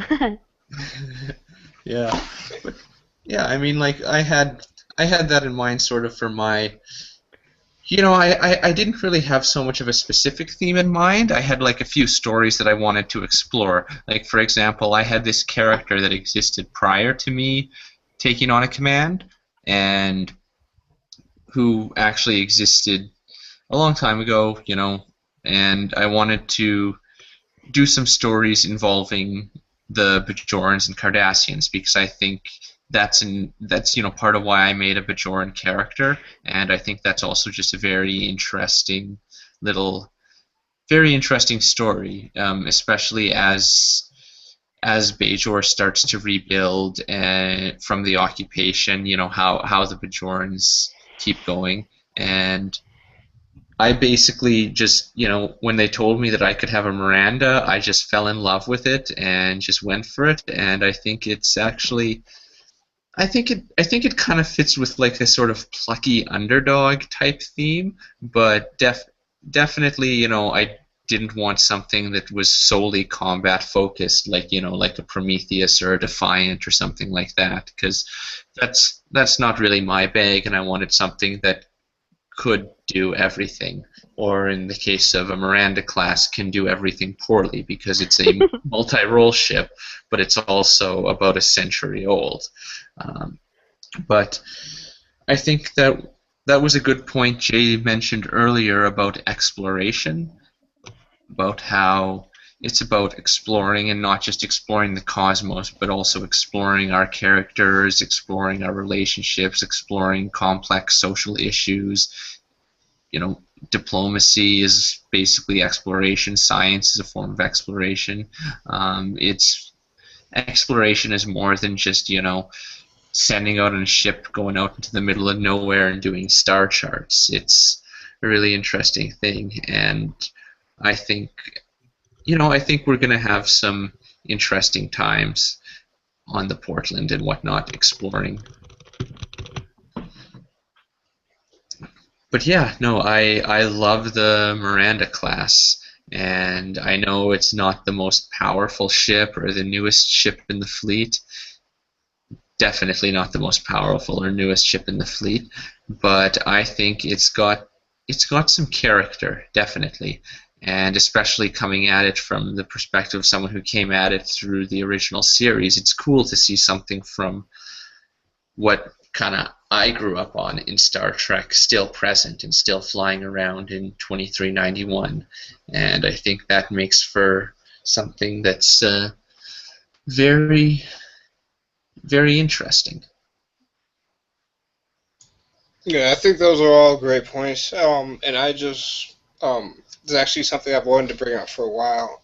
Yeah. But, I mean, like, I had that in mind sort of for my... I didn't really have so much of a specific theme in mind. I had like a few stories that I wanted to explore. Like, for example, I had this character that existed prior to me taking on a command, and who actually existed a long time ago, and I wanted to do some stories involving the Bajorans and Cardassians, because I think that's part of why I made a Bajoran character, and I think that's also just a very interesting story, especially as Bajor starts to rebuild from the occupation, how the Bajorans keep going. And I basically just, when they told me that I could have a Miranda, I just fell in love with it and just went for it. And I think it's actually, I think it kind of fits with like a sort of plucky underdog type theme, but definitely, I didn't want something that was solely combat focused, like like a Prometheus or a Defiant or something like that, because that's not really my bag, and I wanted something that could do everything, or in the case of a Miranda class, can do everything poorly, because it's a multi-role ship, but it's also about a century old. But I think that was a good point Jay mentioned earlier about exploration, about how it's about exploring, and not just exploring the cosmos, but also exploring our characters, exploring our relationships, exploring complex social issues. Diplomacy is basically exploration. Science is a form of exploration. Exploration is more than just, sending out on a ship, going out into the middle of nowhere and doing star charts. It's a really interesting thing, and I think I think we're going to have some interesting times on the Portland and whatnot exploring. But yeah, no, I love the Miranda class, and I know it's not the most powerful ship or the newest ship in the fleet. Definitely not the most powerful or newest ship in the fleet, but I think it's got some character, definitely, and especially coming at it from the perspective of someone who came at it through the original series. It's cool to see something from what kind of I grew up on in Star Trek still present and still flying around in 2391, and I think that makes for something that's very, very interesting. Yeah, I think those are all great points. And I just, it's actually something I've wanted to bring up for a while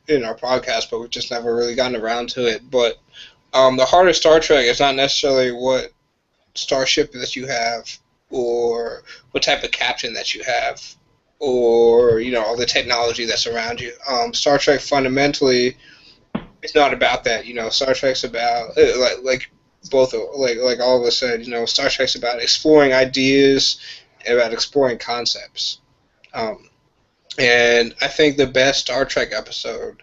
in our podcast, but we've just never really gotten around to it. But the heart of Star Trek is not necessarily what starship that you have, or what type of captain that you have, or all the technology that's around you. Star Trek fundamentally, it's not about that. Star Trek's about like both like all of us said. Star Trek's about exploring ideas, and about exploring concepts. And I think the best Star Trek episode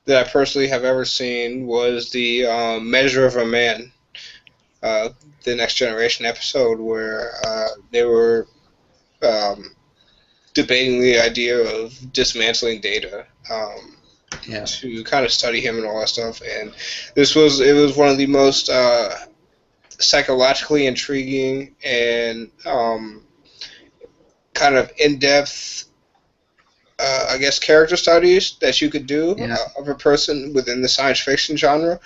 that I personally have ever seen was the Measure of a Man, the Next Generation episode, where they were debating the idea of dismantling Data. To kind of study him and all that stuff, and it was one of the most psychologically intriguing and kind of in-depth, I guess, character studies that you could do of a person within the science fiction genre.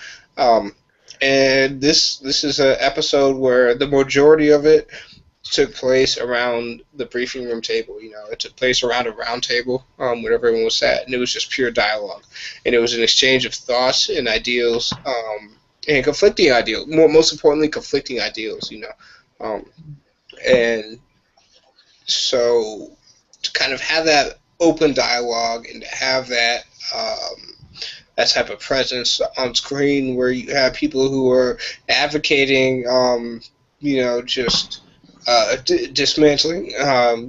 And this is an episode where the majority of it took place around the briefing room table. It took place around a round table where everyone was sat, and it was just pure dialogue. And it was an exchange of thoughts and ideals, and conflicting ideals. Most importantly, conflicting ideals. And so to kind of have that open dialogue and to have that that type of presence on screen, where you have people who are advocating, just dismantling,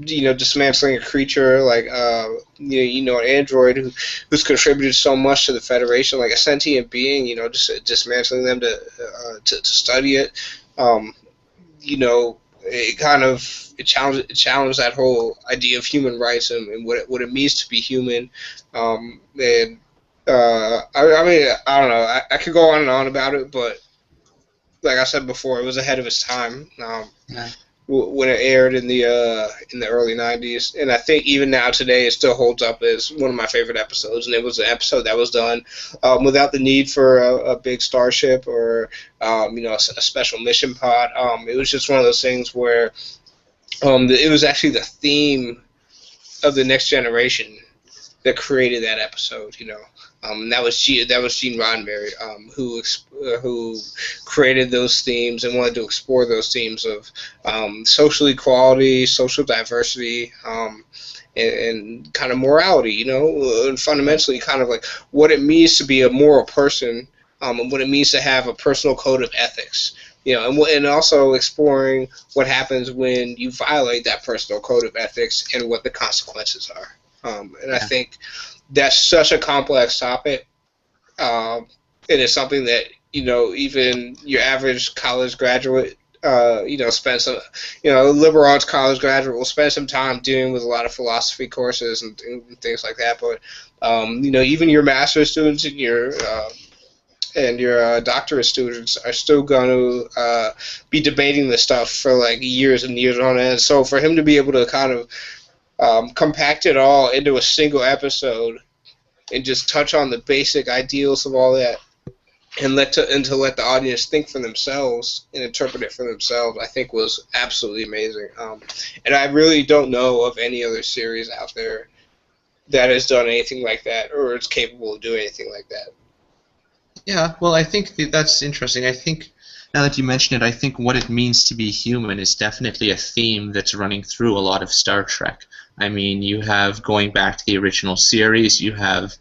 dismantling a creature like, an android who's contributed so much to the Federation, like a sentient being, just dismantling them to study it. It challenged that whole idea of human rights and what it means to be human. And I don't know. I could go on and on about it, but like I said before, it was ahead of its time. When it aired in the early 90s, and I think even now today it still holds up as one of my favorite episodes. And it was an episode that was done without the need for a big starship or a special mission pod. It was just one of those things where it was actually the theme of the Next Generation that created that episode. And that was Gene Roddenberry, who created those themes and wanted to explore those themes of social equality, social diversity, and kind of morality, and fundamentally kind of like what it means to be a moral person, and what it means to have a personal code of ethics, and also exploring what happens when you violate that personal code of ethics and what the consequences are. I think that's such a complex topic, and it's something that even your average college graduate, spend some, liberal arts college graduate will spend some time dealing with a lot of philosophy courses and things like that. But even your master's students and your doctorate students are still going to be debating this stuff for like years and years on end. So for him to be able to kind of compact it all into a single episode and just touch on the basic ideals of all that, and to let the audience think for themselves and interpret it for themselves, I think was absolutely amazing. And I really don't know of any other series out there that has done anything like that, or is capable of doing anything like that. Yeah, well, I think that's interesting. I think now that you mention it, I think what it means to be human is definitely a theme that's running through a lot of Star Trek. I mean, you have, going back to the original series, you have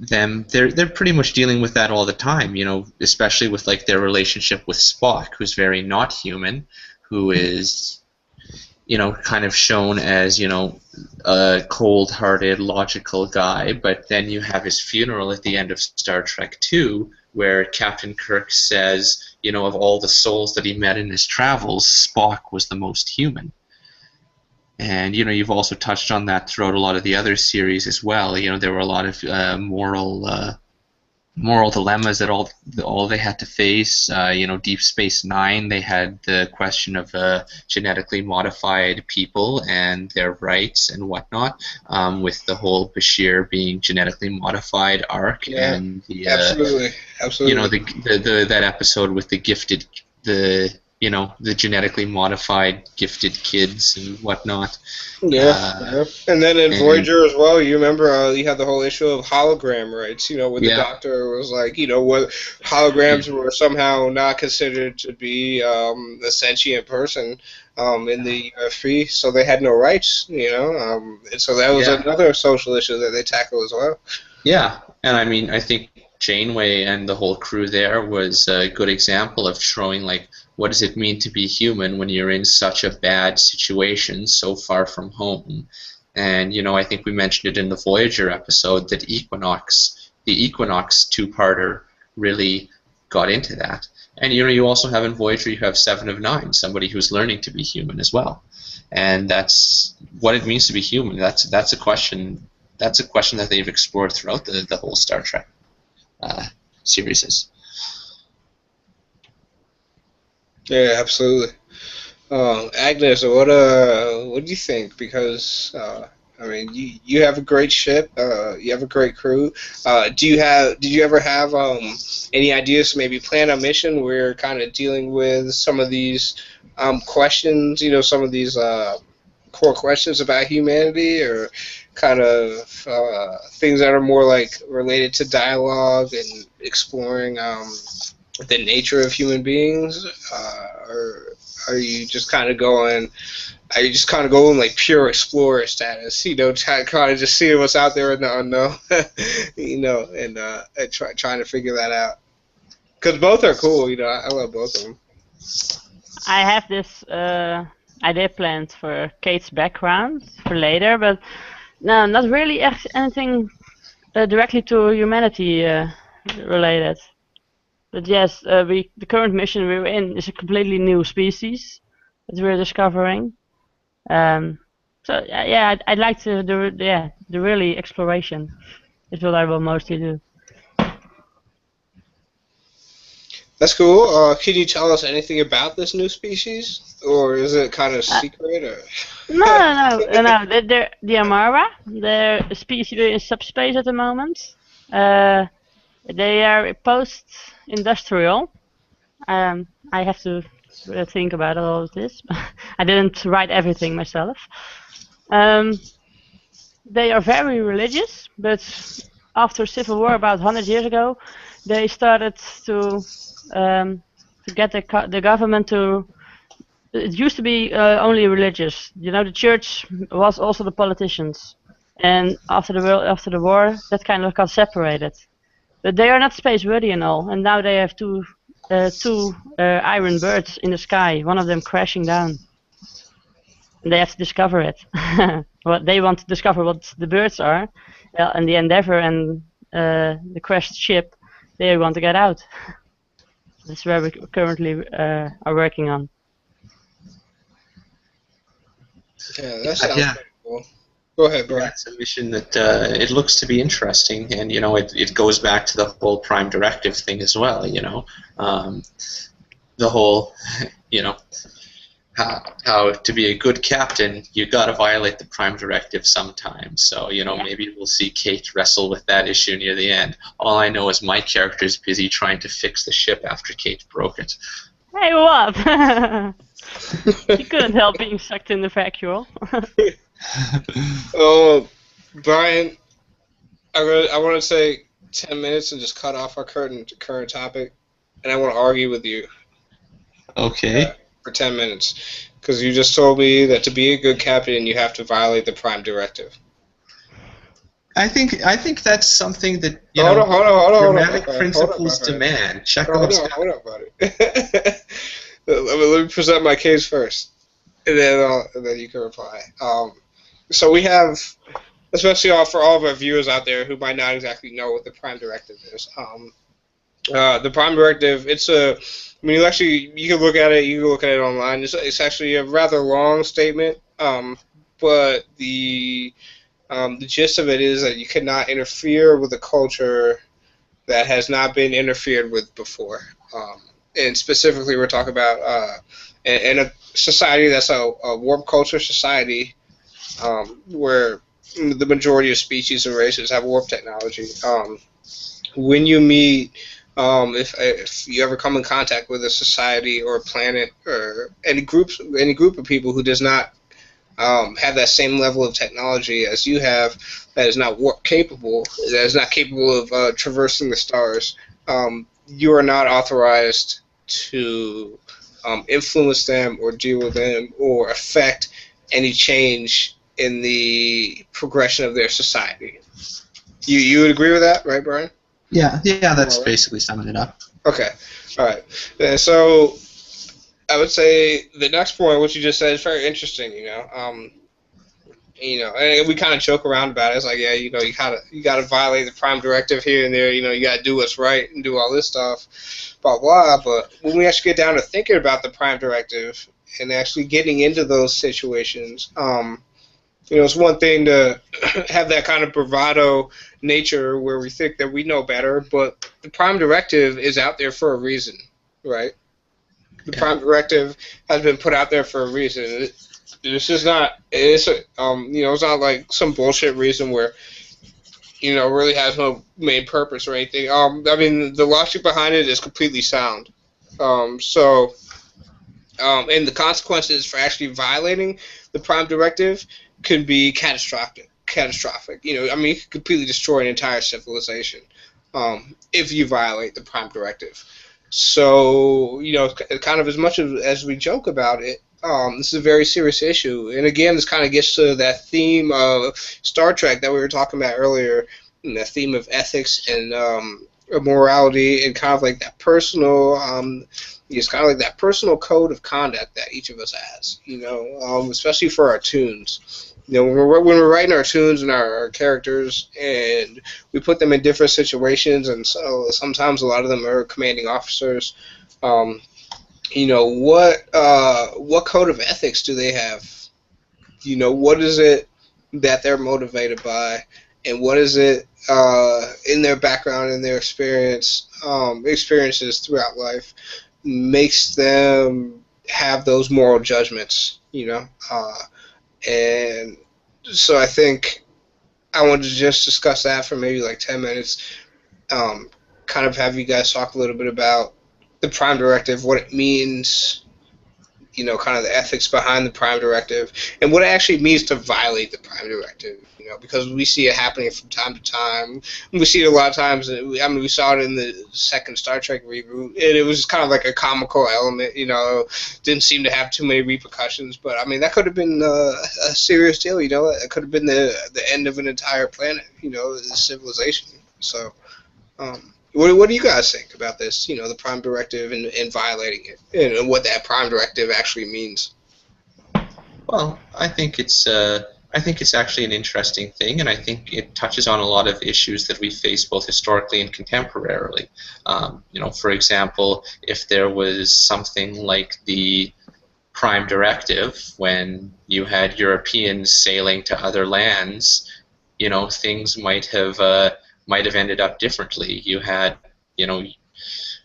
them, they're pretty much dealing with that all the time, especially with like their relationship with Spock, who's very not human, who is kind of shown as, a cold-hearted, logical guy, but then you have his funeral at the end of Star Trek II, where Captain Kirk says, of all the souls that he met in his travels, Spock was the most human. And, you've also touched on that throughout a lot of the other series as well. There were a lot of moral dilemmas that all they had to face. Deep Space Nine, they had the question of genetically modified people and their rights and whatnot, with the whole Bashir being genetically modified arc, and the absolutely. That episode with the gifted, the genetically modified gifted kids and whatnot. Yeah. And then in Voyager as well, you remember you had the whole issue of hologram rights, where the doctor was like, what holograms were somehow not considered to be a sentient person in the UFE, so they had no rights, and so that was another social issue that they tackled as well. Yeah, and I mean, I think Janeway and the whole crew there was a good example of showing, like, what does it mean to be human when you're in such a bad situation, so far from home? And, I think we mentioned it in the Voyager episode that the Equinox two-parter really got into that. And, you also have in Voyager, you have 7 of 9, somebody who's learning to be human as well. And that's what it means to be human. That's a question that they've explored throughout the whole Star Trek series. Yeah, absolutely. Agnes, what do you think? Because you have a great ship. You have a great crew. Did you ever have any ideas to maybe plan a mission where you're kind of dealing with some of these questions? Some of these core questions about humanity, or kind of things that are more like related to dialogue and exploring the nature of human beings, or are you just kind of going? Are you just kind of going like pure explorer status? Kind of just seeing what's out there in the unknown, and trying to figure that out. Because both are cool, I love both of them. I have this idea planned for Kate's background for later, but no, not really anything directly to humanity related. But yes, the current mission we're in is a completely new species that we're discovering. So yeah, I'd like to do the really exploration is what I will mostly do. That's cool. Can you tell us anything about this new species, or is it kind of secret? Or? No. They're the Amara. They're a species in subspace at the moment. They are post-industrial. I have to think about all of this. I didn't write everything myself. They are very religious, but after Civil War about 100 years ago, they started to get the government to. It used to be only religious. The church was also the politicians, and after the war, that kind of got separated. But they are not space worthy and all, and now they have two iron birds in the sky, one of them crashing down. And they have to discover it. They want to discover what the birds are, and the Endeavour and the crashed ship, they want to get out. That's where we currently are working on. Yeah, that sounds pretty cool. Go ahead, Brian. Yeah, it's a mission that it looks to be interesting, and it goes back to the whole Prime Directive thing as well. The whole, how to be a good captain, you got to violate the Prime Directive sometimes. So maybe we'll see Kate wrestle with that issue near the end. All I know is my character's busy trying to fix the ship after Kate broke it. Hey, what? She couldn't help being sucked in the vacuole. Oh, Brian, I want to say 10 minutes and just cut off our current topic. and I want to argue with you Okay. for 10 minutes. Because you just told me that to be a good captain, you have to violate the Prime Directive. I think that's something that Hold on, dramatic okay, principles demand. Chekhov's gun. hold on, buddy. Let me present my case first, and then you can reply. So we have, especially for all of our viewers out there who might not exactly know what the Prime Directive is. The Prime Directive, I mean, you can look at it. You can look at it online. It's actually a rather long statement, but the gist of it is that you cannot interfere with a culture that has not been interfered with before. And specifically, we're talking about in a society that's a warp culture society, where the majority of species and races have warp technology. When you meet, if you ever come in contact with a society or a planet or any group of people who does not have that same level of technology as you have, that is not warp capable, that is not capable of traversing the stars, you are not authorized to influence them or deal with them or affect any change in the progression of their society. You would agree with that, right, Brian? Yeah, that's basically summing it up. Okay, all right. So I would say the next point, what you just said, is very interesting. And we kind of joke around about it. It's like, yeah, you gotta violate the Prime Directive here and there. You gotta do what's right and do all this stuff, blah blah. But when we actually get down to thinking about the Prime Directive and actually getting into those situations, it's one thing to have that kind of bravado nature where we think that we know better, but the Prime Directive is out there for a reason, right? The Prime Directive has been put out there for a reason. This is not. It's not like some bullshit reason where really has no main purpose or anything. I mean, the logic behind it is completely sound. And the consequences for actually violating the Prime Directive could be catastrophic. You could completely destroy an entire civilization if you violate the Prime Directive. So, kind of as much as we joke about it, this is a very serious issue. And again, this kind of gets to that theme of Star Trek that we were talking about earlier, and that theme of ethics and morality and kind of like that personal, it's kind of like that personal code of conduct that each of us has, especially for our tunes. When we're writing our tunes and our characters, and we put them in different situations, and so sometimes a lot of them are commanding officers. What code of ethics do they have? What is it that they're motivated by, and what is it in their background and their experiences throughout life makes them have those moral judgments? And so I think I wanted to just discuss that for maybe like 10 minutes, kind of have you guys talk a little bit about the Prime Directive, what it means, kind of the ethics behind the Prime Directive, and what it actually means to violate the Prime Directive, because we see it happening from time to time. We see it a lot of times. We saw it in the second Star Trek reboot, and it was kind of like a comical element, didn't seem to have too many repercussions, but, that could have been a serious deal, it could have been the end of an entire planet, civilization. So, what do you guys think about this, the Prime Directive and violating it, and what that Prime Directive actually means? Well, I think it's actually an interesting thing, and I think it touches on a lot of issues that we face both historically and contemporarily. For example, if there was something like the Prime Directive, when you had Europeans sailing to other lands, things might have ended up differently. You had,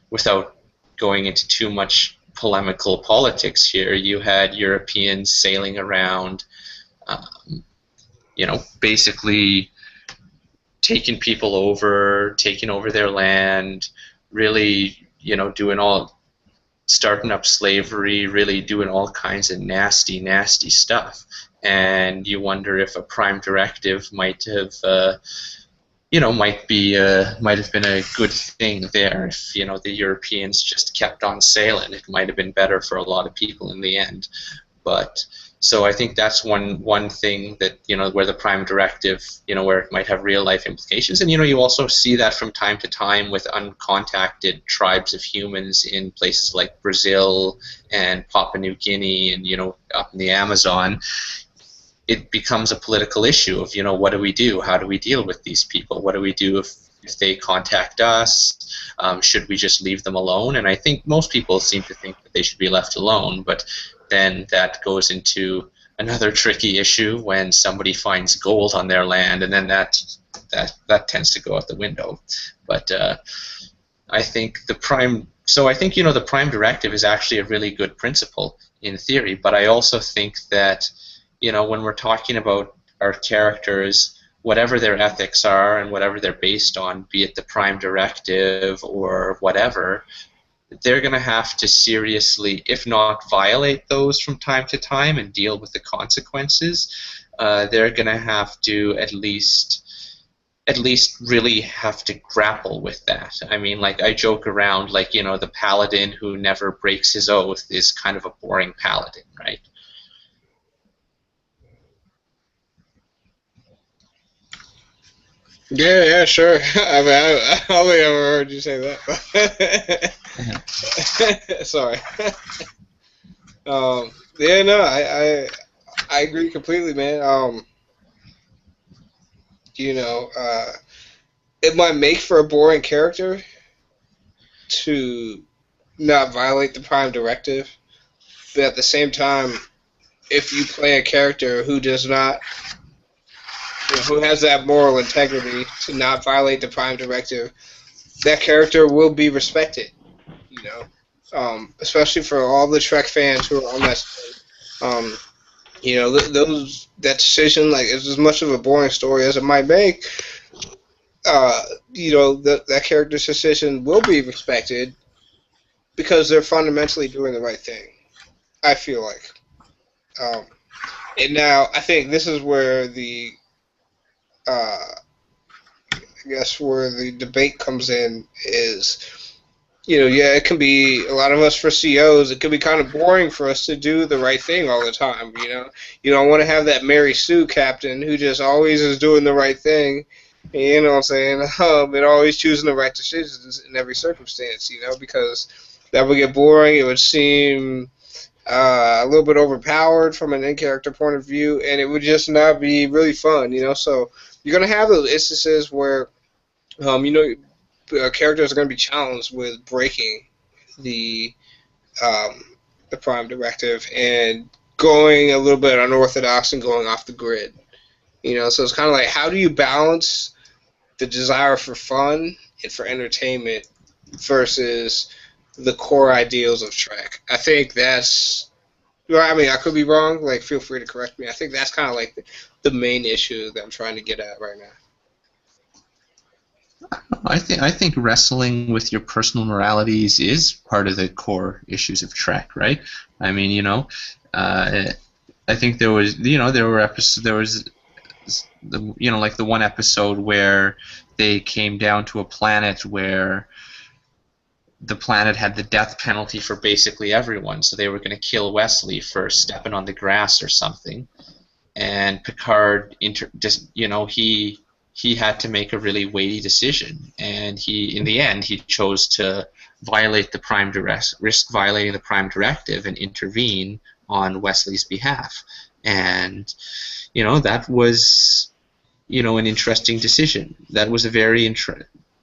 without going into too much polemical politics here, you had Europeans sailing around, basically taking over their land, really, starting up slavery, really doing all kinds of nasty, nasty stuff. And you wonder if a Prime Directive might have might have been a good thing there if the Europeans just kept on sailing. It might have been better for a lot of people in the end. But so I think that's one thing that where the Prime Directive where it might have real life implications. And you also see that from time to time with uncontacted tribes of humans in places like Brazil and Papua New Guinea and up in the Amazon. It becomes a political issue of, what do we do? How do we deal with these people? What do we do if they contact us? Should we just leave them alone? And I think most people seem to think that they should be left alone, but then that goes into another tricky issue when somebody finds gold on their land, and then that tends to go out the window. But I think the Prime Directive is actually a really good principle in theory, but I also think that when we're talking about our characters, whatever their ethics are and whatever they're based on, be it the Prime Directive or whatever, they're going to have to seriously, if not violate those from time to time and deal with the consequences, they're going to have to at least really have to grapple with that. I mean, like, I joke around, like, the paladin who never breaks his oath is kind of a boring paladin, right? Yeah, sure. I mean, I only ever heard you say that. Sorry. Yeah, no, I agree completely, man. It might make for a boring character to not violate the Prime Directive, but at the same time, if you play a character who does not, who has that moral integrity to not violate the Prime Directive, that character will be respected. Especially for all the Trek fans who are on that. That decision, like, is as much of a boring story as it might make. That character's decision will be respected because they're fundamentally doing the right thing, I feel like. And now I think this is where the where the debate comes in is, it can be, a lot of us for COs, it can be kind of boring for us to do the right thing all the time, You don't want to have that Mary Sue captain who just always is doing the right thing, you know what I'm saying, and always choosing the right decisions in every circumstance, because that would get boring. It would seem a little bit overpowered from an in-character point of view, and it would just not be really fun, So you're going to have those instances where, characters are going to be challenged with breaking the Prime Directive and going a little bit unorthodox and going off the grid. So it's kind of like, how do you balance the desire for fun and for entertainment versus the core ideals of Trek? I think that's, I mean, I could be wrong. Like, feel free to correct me. I think that's kind of like the main issue that I'm trying to get at right now. I think wrestling with your personal moralities is part of the core issues of Trek, right? I mean, I think there was like the one episode where they came down to a planet where the planet had the death penalty for basically everyone, so they were going to kill Wesley for stepping on the grass or something, and Picard, he had to make a really weighty decision, and in the end, he chose to risk violating the Prime Directive and intervene on Wesley's behalf. And, that was, an interesting decision. That was a very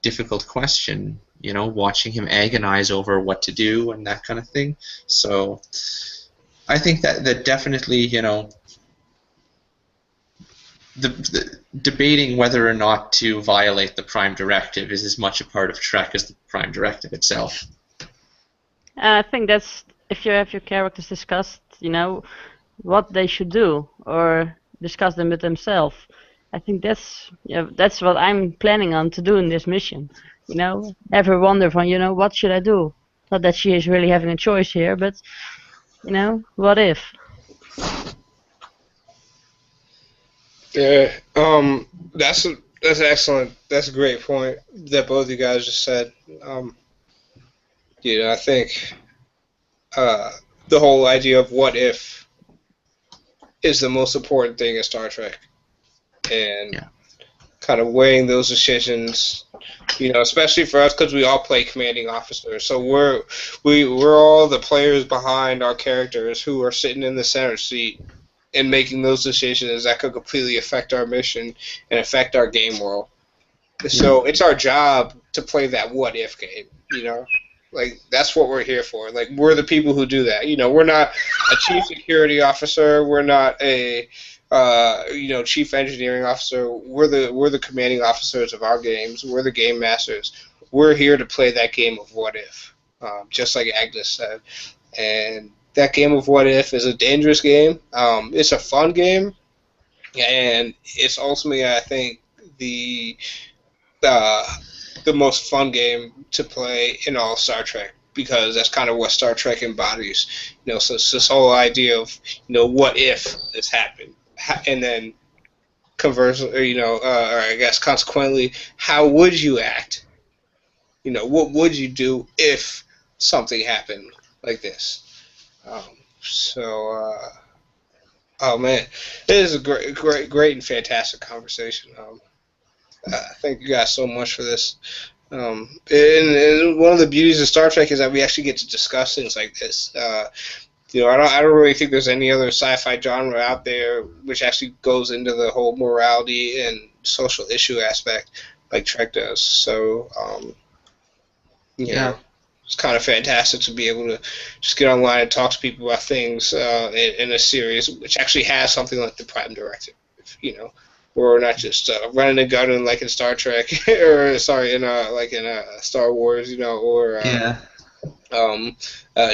difficult question, watching him agonize over what to do and that kind of thing. So I think that definitely, the debating whether or not to violate the Prime Directive is as much a part of Trek as the Prime Directive itself. I think that's, if you have your characters discussed, what they should do, or discuss them with themselves. I think that's what I'm planning on to do in this mission. Ever wonder from, what should I do? Not that she is really having a choice here, but, what if? Yeah, that's That's excellent. That's a great point that both of you guys just said. I think uh, the whole idea of what if is the most important thing in Star Trek, and Yeah. kind of weighing those decisions. Especially for us because we all play commanding officers, so we're all the players behind our characters who are sitting in the center seat and making those decisions that could completely affect our mission and affect our game world. So it's our job to play that what if game. Like that's what we're here for. Like we're the people who do that. We're not a chief security officer. We're not a chief engineering officer. We're the commanding officers of our games. We're the game masters. We're here to play that game of what if, just like Agnes said. And that game of what if is a dangerous game. It's a fun game, and it's ultimately, I think, uh, the most fun game to play in all Star Trek because that's kind of what Star Trek embodies. So it's this whole idea of what if this happened, and then conversely, or I guess consequently, how would you act? What would you do if something happened like this? Um, oh man, it is a great, and fantastic conversation. Thank you guys so much for this. And one of the beauties of Star Trek is that we actually get to discuss things like this. I don't really think there's any other sci-fi genre out there which actually goes into the whole morality and social issue aspect like Trek does. So, it's kind of fantastic to be able to just get online and talk to people about things in a series which actually has something like the Prime Directive. Or not just running and gunning like in Star Trek, or sorry, in Star Wars, or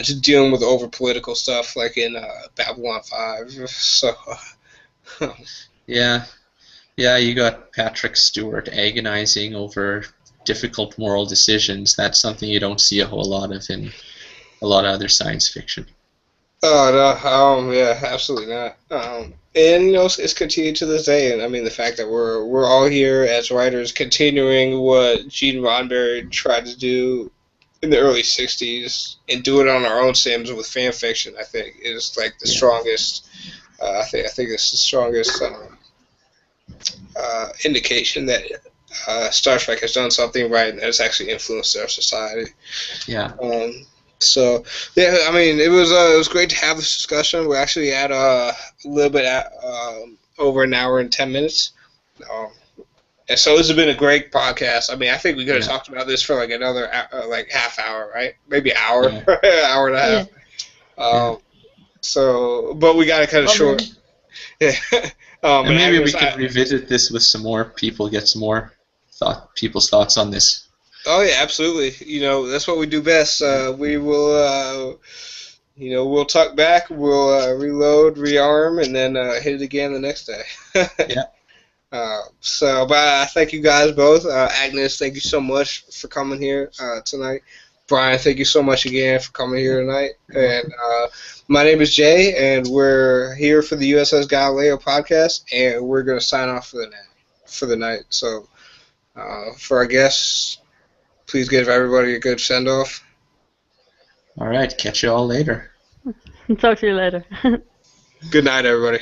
just dealing with over political stuff like in Babylon 5. So Yeah, you got Patrick Stewart agonizing over difficult moral decisions. That's something you don't see a whole lot of in a lot of other science fiction. Oh no, yeah, absolutely not. And it's continued to this day, and I mean the fact that we're all here as writers, continuing what Gene Roddenberry tried to do in the early '60s, and do it on our own Sims with fan fiction. I think is like the strongest. I think it's the strongest indication that Star Trek has done something right and has actually influenced our society. Yeah. So yeah, I mean, it was great to have this discussion. We're actually at a little bit over an hour and 10 minutes, and so this has been a great podcast. I mean, I think we could have talked about this for like another half hour, right? Maybe hour, hour and a half. So, but we got to cut it short. Yeah. And maybe we can revisit this with some more people, get some more people's thoughts on this. Oh yeah, absolutely. That's what we do best. We will, we'll tuck back, we'll reload, rearm, and then hit it again the next day. Yeah. But thank you guys both. Agnes, thank you so much for coming here tonight. Brian, thank you so much again for coming here tonight. And my name is Jay, and we're here for the USS Galileo podcast, and we're going to sign off for the night. So for our guests, please give everybody a good send-off. All right, catch you all later. Talk to you later. Good night, everybody.